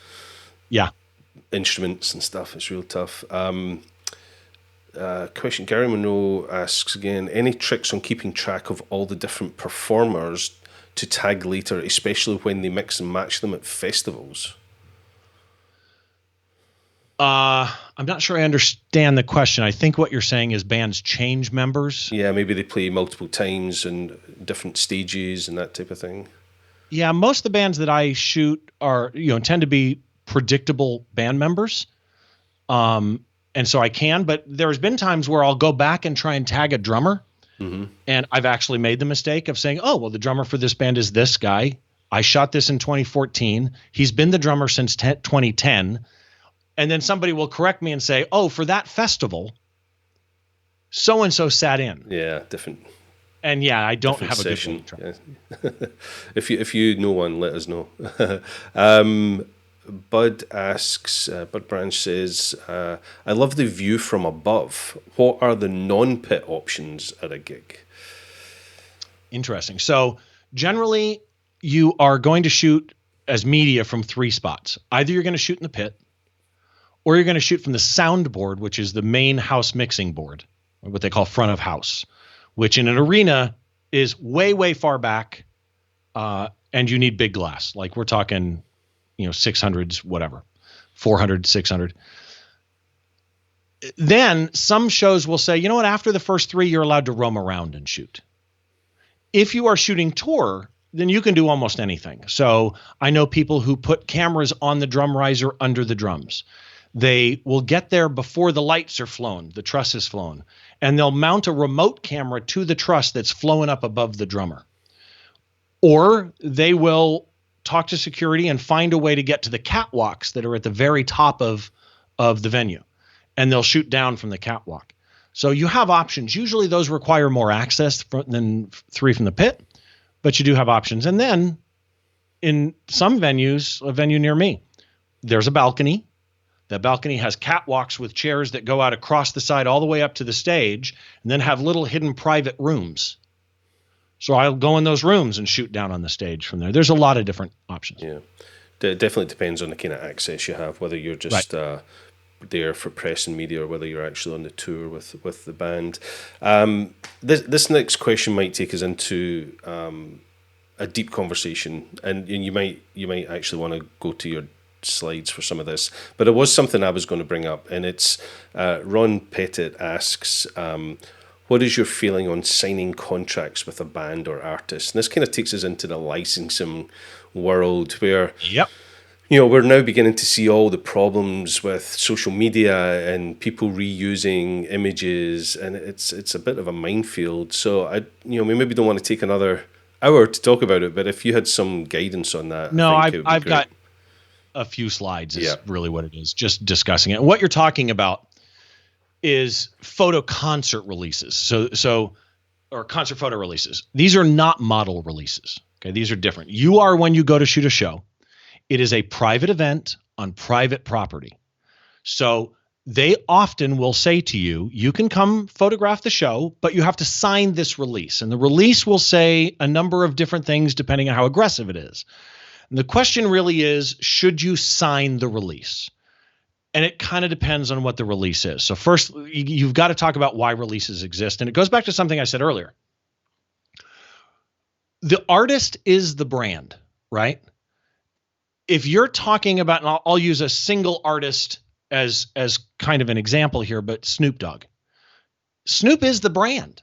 instruments and stuff. It's real tough. Question: Gary Monroe asks again: any tricks on keeping track of all the different performers to tag later, especially when they mix and match them at festivals? I'm not sure I understand the question. I think what you're saying is bands change members. Yeah, maybe they play multiple times and different stages and that type of thing. Yeah, most of the bands that I shoot are, tend to be predictable band members. And so I can, but there's been times where I'll go back and try and tag a drummer. Mm-hmm. And I've actually made the mistake of saying, oh, well, the drummer for this band is this guy. I shot this in 2014. He's been the drummer since 2010. And then somebody will correct me and say, oh, for that festival, so-and-so sat in. Yeah, different. And I don't have session. A good yeah. If you know one, let us know. Bud asks, Bud Branch says, I love the view from above. What are the non-pit options at a gig? Interesting. So generally, you are going to shoot as media from 3 spots. Either you're going to shoot in the pit, or you're going to shoot from the soundboard, which is the main house mixing board, what they call front of house, which in an arena is way, way far back, and you need big glass. Like we're talking, 600s, whatever, 400, 600. Then some shows will say, you know what, after the first 3, you're allowed to roam around and shoot. If you are shooting tour, then you can do almost anything. So I know people who put cameras on the drum riser under the drums. They will get there before the lights are flown, the truss is flown, and they'll mount a remote camera to the truss that's flowing up above the drummer. Or they will talk to security and find a way to get to the catwalks that are at the very top of the venue, and they'll shoot down from the catwalk. So you have options. Usually those require more access than 3 from the pit, but you do have options. And then in some venues, a venue near me, there's a balcony. That balcony has catwalks with chairs that go out across the side all the way up to the stage, and then have little hidden private rooms. So I'll go in those rooms and shoot down on the stage from there. There's a lot of different options. Yeah, it definitely depends on the kind of access you have, whether you're just there for press and media or whether you're actually on the tour with the band. This next question might take us into a deep conversation, and you might actually want to go to your slides for some of this, but it was something I was going to bring up, and it's Ron Pettit asks, what is your feeling on signing contracts with a band or artist? And this kind of takes us into the licensing world where we're now beginning to see all the problems with social media and people reusing images, and it's a bit of a minefield. So we maybe don't want to take another hour to talk about it, but if you had some guidance on that. No, I've got a few slides is really what it is, just discussing it. What you're talking about is photo concert releases. Or concert photo releases. These are not model releases. Okay. These are different. You are, when you go to shoot a show, it is a private event on private property. So they often will say to you, you can come photograph the show, but you have to sign this release. And the release will say a number of different things depending on how aggressive it is. And the question really is, should you sign the release? And it kind of depends on what the release is. So first, you've got to talk about why releases exist. And it goes back to something I said earlier. The artist is the brand, right? If you're talking about, and I'll use a single artist as kind of an example here, but Snoop Dogg. Snoop is the brand.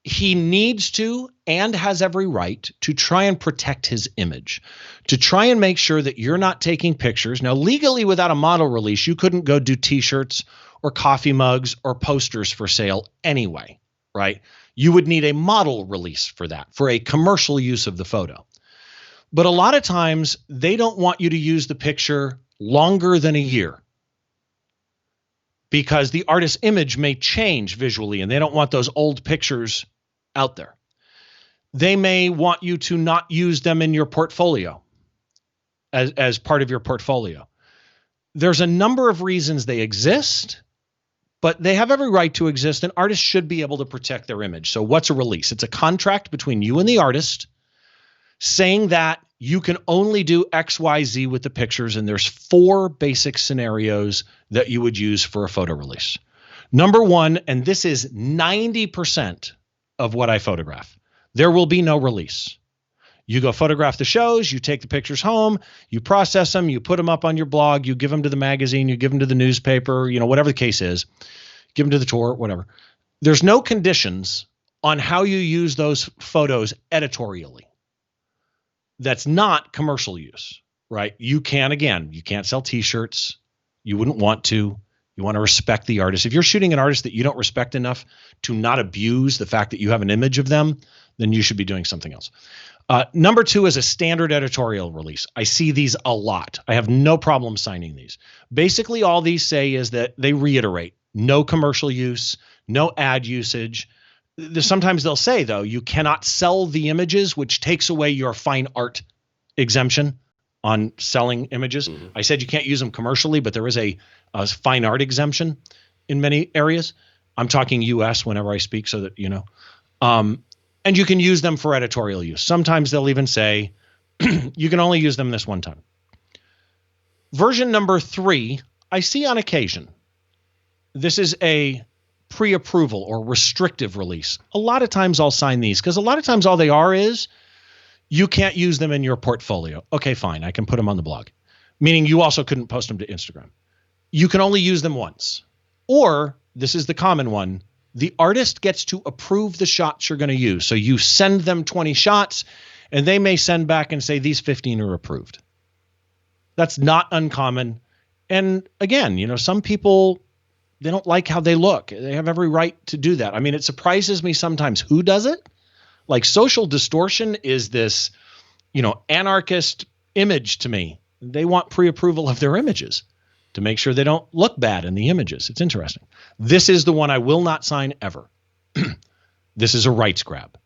He needs to and has every right to try and protect his image, to try and make sure that you're not taking pictures. Now, legally, without a model release, you couldn't go do T-shirts or coffee mugs or posters for sale anyway, right? You would need a model release for that, for a commercial use of the photo. But a lot of times they don't want you to use the picture longer than a year because the artist's image may change visually and they don't want those old pictures out there. They may want you to not use them in your portfolio as part of your portfolio. There's a number of reasons they exist, but they have every right to exist, and artists should be able to protect their image. So what's a release? It's a contract between you and the artist saying that you can only do X, Y, Z with the pictures, and there's 4 basic scenarios that you would use for a photo release. Number 1, and this is 90% of what I photograph, there will be no release. You go photograph the shows, you take the pictures home, you process them, you put them up on your blog, you give them to the magazine, you give them to the newspaper, whatever the case is, give them to the tour, whatever. There's no conditions on how you use those photos editorially. That's not commercial use, right? You can't sell t-shirts. You wouldn't want to. You want to respect the artist. If you're shooting an artist that you don't respect enough to not abuse the fact that you have an image of them, then you should be doing something else. Number 2 is a standard editorial release. I see these a lot. I have no problem signing these. Basically, all these say is that they reiterate no commercial use, no ad usage. Sometimes they'll say, though, you cannot sell the images, which takes away your fine art exemption on selling images. Mm-hmm. I said you can't use them commercially, but there is a fine art exemption in many areas. I'm talking U.S. whenever I speak so that you know. And you can use them for editorial use. Sometimes they'll even say you can only use them this one time. Version number 3, I see on occasion. This is a pre-approval or restrictive release. A lot of times I'll sign these because a lot of times all they are is you can't use them in your portfolio. Okay, fine. I can put them on the blog. Meaning you also couldn't post them to Instagram. You can only use them once. Or, this is the common one, the artist gets to approve the shots you're going to use. So you send them 20 shots and they may send back and say these 15 are approved. That's not uncommon. And again, some people, they don't like how they look. They have every right to do that. I mean, it surprises me sometimes who does it. Like social distortion is this, anarchist image to me. They want pre-approval of their images to make sure they don't look bad in the images. It's interesting. This is the one I will not sign ever. This is a rights grab.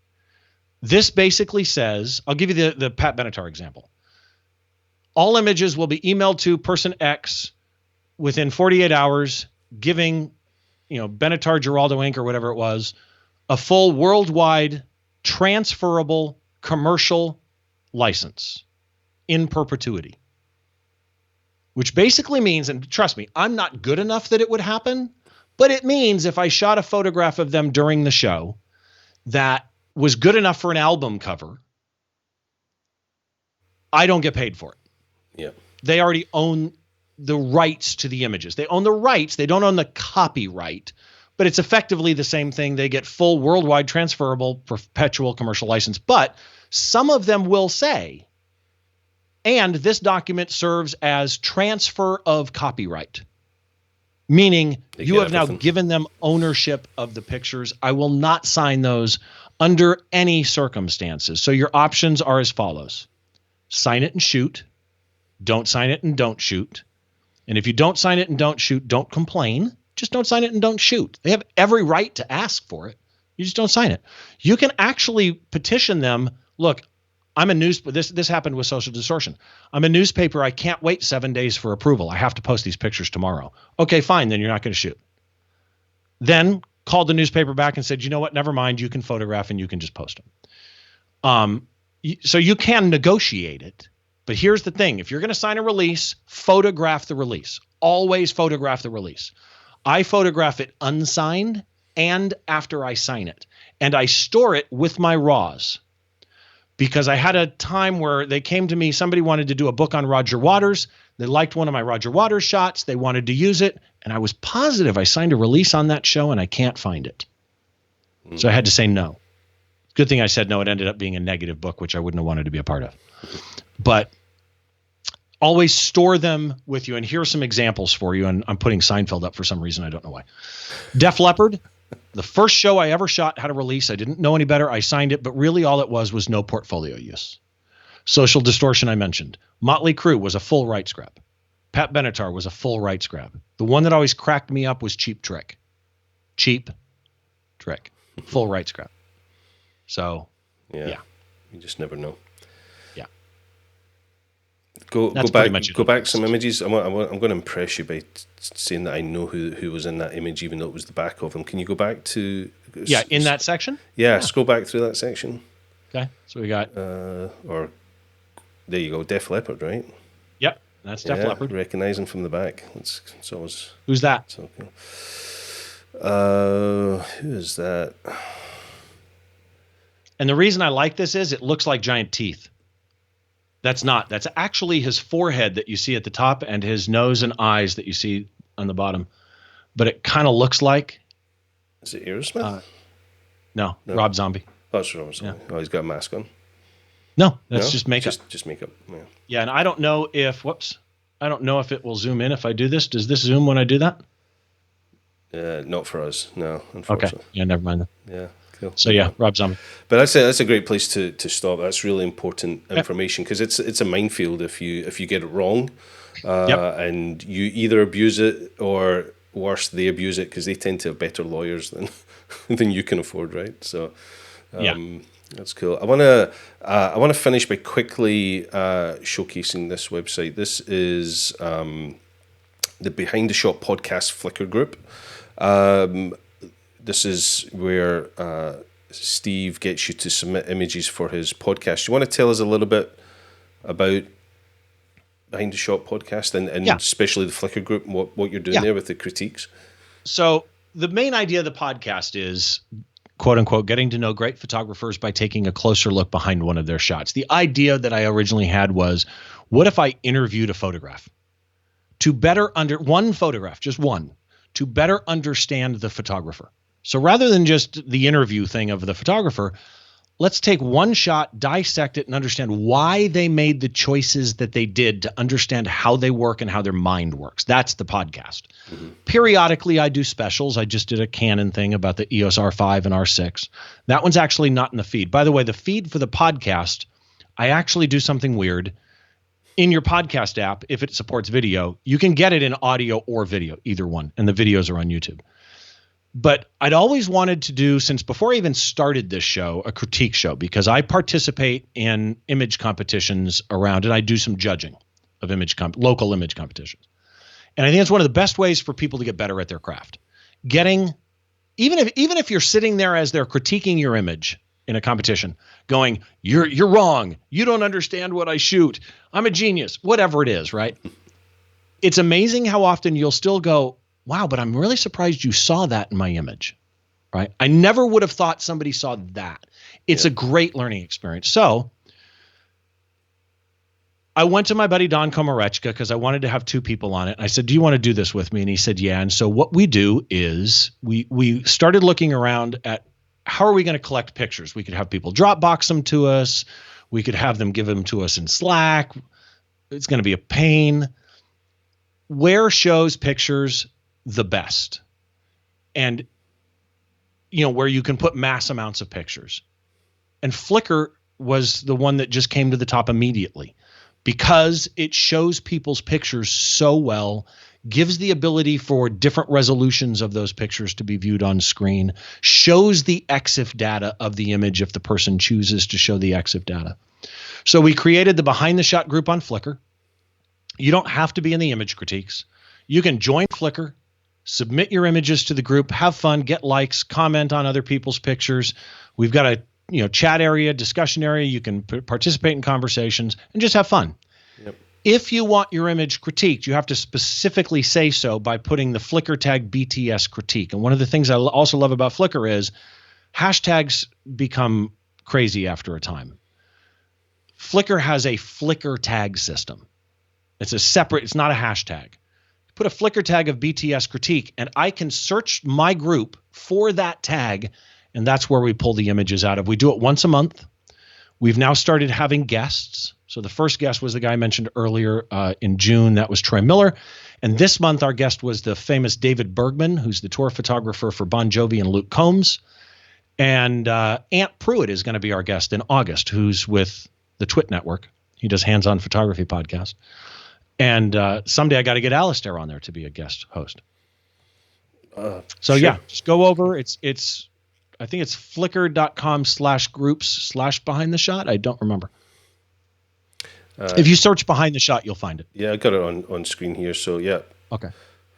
This basically says, I'll give you the Pat Benatar example. All images will be emailed to person X within 48 hours, giving, Benatar, Geraldo Inc. or whatever it was, a full worldwide transferable commercial license in perpetuity. Which basically means, and trust me, I'm not good enough that it would happen, but it means if I shot a photograph of them during the show that was good enough for an album cover, I don't get paid for it. Yeah. They already own the rights to the images. They own the rights. They don't own the copyright, but it's effectively the same thing. They get full worldwide transferable perpetual commercial license, but some of them will say, and this document serves as transfer of copyright, meaning you have now given them ownership of the pictures. I will not sign those under any circumstances. So your options are as follows. Sign it and shoot. Don't sign it and don't shoot. And if you don't sign it and don't shoot, don't complain. Just don't sign it and don't shoot. They have every right to ask for it. You just don't sign it. You can actually petition them. Look, I'm a this happened with social distortion. I'm a newspaper. I can't wait 7 days for approval. I have to post these pictures tomorrow. Okay, fine. Then you're not going to shoot. Then called the newspaper back and said, you know what? Never mind. You can photograph and you can just post them. So you can negotiate it. But here's the thing. If you're going to sign a release, photograph the release. Always photograph the release. I photograph it unsigned and after I sign it. And I store it with my RAWs. Because I had a time where they came to me, somebody wanted to do a book on Roger Waters. They liked one of my Roger Waters shots. They wanted to use it. And I was positive I signed a release on that show and I can't find it. So I had to say no. Good thing I said no. It ended up being a negative book, which I wouldn't have wanted to be a part of. But always store them with you. And here are some examples for you. And I'm putting Seinfeld up for some reason. I don't know why. Def Leppard. The first show I ever shot had a release. I didn't know any better. I signed it, but really all it was no portfolio use. Social Distortion I mentioned. Motley Crue was a full rights grab. Pat Benatar was a full rights grab. The one that always cracked me up was Cheap Trick. Cheap Trick. Full rights grab. So, yeah. You just never know. Yeah. Go back some images. I'm going to impress you by saying that I know who was in that image, even though it was the back of them. Can you go back to... Yeah, in that section? Yeah, scroll back through that section. Okay, so we got... Or, there you go, Def Leppard, right? Yep, that's Def Leppard. Recognizing from the back. It's always... Who's that? So cool. Who is that? And the reason I like this is it looks like giant teeth. That's actually his forehead that you see at the top and his nose and eyes that you see on the bottom. But it kind of looks like... Is it Aerosmith? No, Rob Zombie. Oh, it's Rob Zombie. Yeah. Oh, he's got a mask on. No, that's just makeup. Just makeup. Yeah. Yeah, and I don't know if... I don't know if it will zoom in if I do this. Does this zoom when I do that? Not for us, no, unfortunately. Okay, yeah, never mind. Yeah, cool. So yeah, Rob Zombie. But that's a great place to stop. That's really important information because it's a minefield if you get it wrong, and you either abuse it or worse, they abuse it because they tend to have better lawyers than you can afford, right? So, that's cool. I want to finish by quickly showcasing this website. This is the Behind the Shot podcast Flickr group. This is where Steve gets you to submit images for his podcast. You want to tell us a little bit about Behind the Shot podcast and especially the Flickr group and what you're doing there with the critiques? So the main idea of the podcast is, quote unquote, getting to know great photographers by taking a closer look behind one of their shots. The idea that I originally had was, what if I interviewed a photograph to better one photograph, just one, to better understand the photographer. So rather than just the interview thing of the photographer, let's take one shot, dissect it, and understand why they made the choices that they did to understand how they work and how their mind works. That's the podcast. Mm-hmm. Periodically, I do specials. I just did a Canon thing about the EOS R5 and R6. That one's actually not in the feed. By the way, the feed for the podcast, I actually do something weird. In your podcast app, if it supports video, you can get it in audio or video, either one, and the videos are on YouTube. But I'd always wanted to do, since before I even started this show, a critique show, because I participate in image competitions around, and I do some judging of local image competitions. And I think it's one of the best ways for people to get better at their craft. Even if you're sitting there as they're critiquing your image in a competition, going, you're wrong. You don't understand what I shoot. I'm a genius. Whatever it is, right? It's amazing how often you'll still go, wow, but I'm really surprised you saw that in my image, right? I never would have thought somebody saw that. It's a great learning experience. So I went to my buddy Don Komarechka because I wanted to have two people on it. I said, do you want to do this with me? And he said, yeah. And so what we do is we started looking around at how are we going to collect pictures? We could have people Dropbox them to us. We could have them give them to us in Slack. It's going to be a pain. Where shows pictures the best? And, where you can put mass amounts of pictures. And Flickr was the one that just came to the top immediately because it shows people's pictures so well, gives the ability for different resolutions of those pictures to be viewed on screen, shows the EXIF data of the image if the person chooses to show the EXIF data. So we created the Behind the Shot group on Flickr. You don't have to be in the image critiques. You can join Flickr, submit your images to the group, have fun, get likes, comment on other people's pictures. We've got a chat area, discussion area. You can participate in conversations and just have fun. Yep. If you want your image critiqued, you have to specifically say so by putting the Flickr tag BTS critique. And one of the things I also love about Flickr is hashtags become crazy after a time. Flickr has a Flickr tag system. It's not a hashtag. Put a Flickr tag of BTS critique, and I can search my group for that tag, and that's where we pull the images out of. We do it once a month. We've now started having guests. So the first guest was the guy I mentioned earlier in June. That was Troy Miller. And this month, our guest was the famous David Bergman, who's the tour photographer for Bon Jovi and Luke Combs. And Ant Pruitt is going to be our guest in August, who's with the Twit Network. He does Hands-On Photography podcast. And someday I got to get Alastair on there to be a guest host. So sure. just go over. I think it's flickr.com/groups/behind the shot. I don't remember. If you search behind the shot, you'll find it. Yeah, I got it on screen here. So yeah. Okay.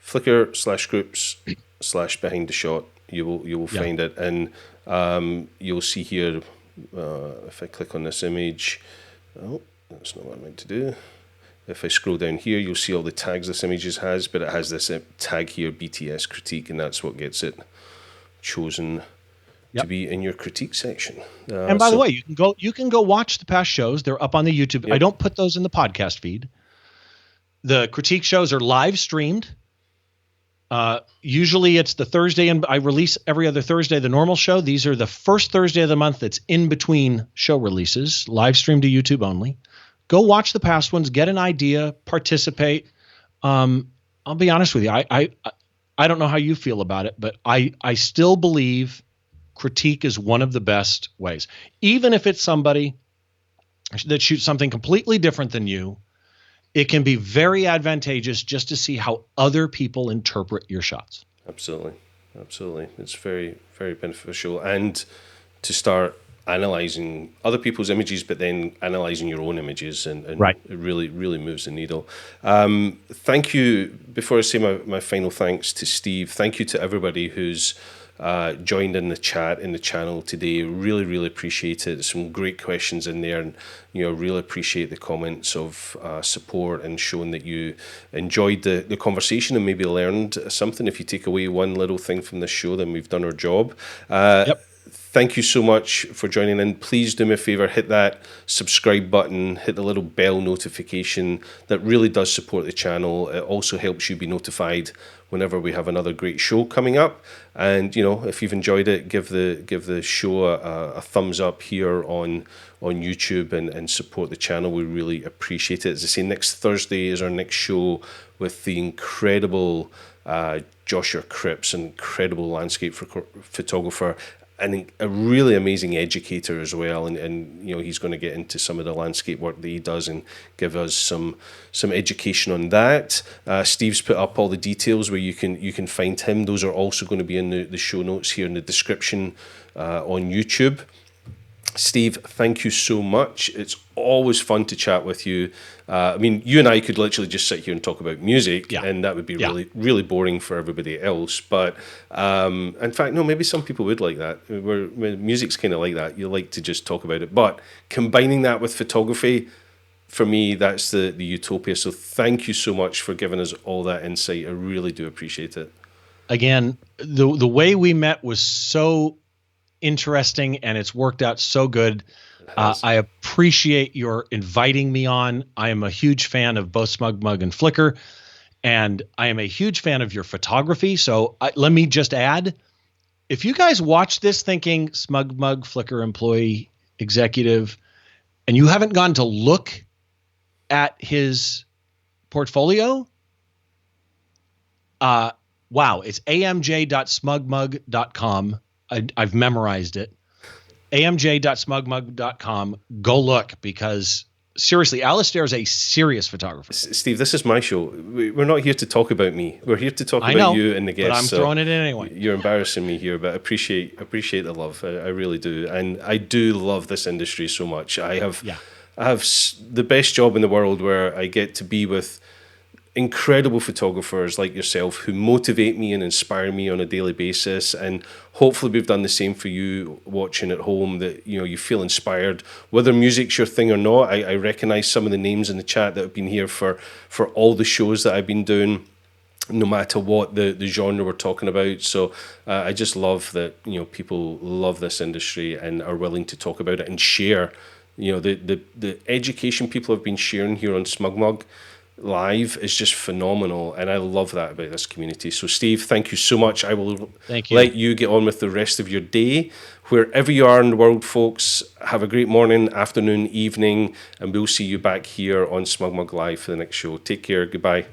Flickr/groups/behind the shot. You will find it, and you'll see here. If I click on this image, that's not what I meant to do. If I scroll down here, you'll see all the tags this image has, but it has this tag here, BTS critique, and that's what gets it chosen to be in your critique section. And by the way, you can go watch the past shows. They're up on the YouTube. Yep. I don't put those in the podcast feed. The critique shows are live streamed. Usually it's the Thursday, and I release every other Thursday the normal show. These are the first Thursday of the month that's in between show releases, live streamed to YouTube only. Go watch the past ones, get an idea, participate. I'll be honest with you. I don't know how you feel about it, but I still believe critique is one of the best ways. Even if it's somebody that shoots something completely different than you, it can be very advantageous just to see how other people interpret your shots. Absolutely. It's very, very beneficial. And to start analyzing other people's images, but then analyzing your own images, and right. It really, really moves the needle. Thank you. Before I say my final thanks to Steve, thank you to everybody who's joined in the chat in the channel today. Really, really appreciate it. There's some great questions in there, and really appreciate the comments of support and showing that you enjoyed the conversation and maybe learned something. If you take away one little thing from this show, then we've done our job. Yep. Thank you so much for joining in. Please do me a favor, hit that subscribe button, hit the little bell notification. That really does support the channel. It also helps you be notified whenever we have another great show coming up. And if you've enjoyed it, give the show a thumbs up here on YouTube and support the channel. We really appreciate it. As I say, next Thursday is our next show with the incredible Joshua Cripps, an incredible landscape photographer, and a really amazing educator as well, and he's going to get into some of the landscape work that he does and give us some education on that. Steve's put up all the details where you can find him. Those are also going to be in the show notes here in the description on YouTube. Steve, thank you so much. It's always fun to chat with you. You and I could literally just sit here and talk about music, and that would be really, really boring for everybody else. But in fact, no, maybe some people would like that. Where music's kind of like that. You like to just talk about it. But combining that with photography, for me, that's the utopia. So thank you so much for giving us all that insight. I really do appreciate it. Again, the way we met was so interesting, and it's worked out so good. I appreciate your inviting me on. I am a huge fan of both SmugMug and Flickr, and I am a huge fan of your photography. So let me just add, if you guys watch this thinking SmugMug, Flickr employee, executive, and you haven't gone to look at his portfolio, wow, it's amj.smugmug.com. I've memorized it. amj.smugmug.com. Go look, because seriously, Alastair is a serious photographer. Steve, this is my show. We're not here to talk about me. We're here to talk about you and the guests. But I'm throwing it in anyway. You're embarrassing me here, but I appreciate the love. I really do. And I do love this industry so much. I have the best job in the world, where I get to be with incredible photographers like yourself who motivate me and inspire me on a daily basis, and hopefully we've done the same for you watching at home, that you feel inspired, whether music's your thing or not. I recognize some of the names in the chat that have been here for all the shows that I've been doing, no matter what the genre we're talking about. So I just love that people love this industry and are willing to talk about it and share. The education people have been sharing here on SmugMug Live is just phenomenal, and I love that about this community. So Steve, thank you so much. I will let you get on with the rest of your day. Wherever you are in the world, folks, have a great morning, afternoon, evening, and we'll see you back here on SmugMug Live for the next show. Take care. Goodbye.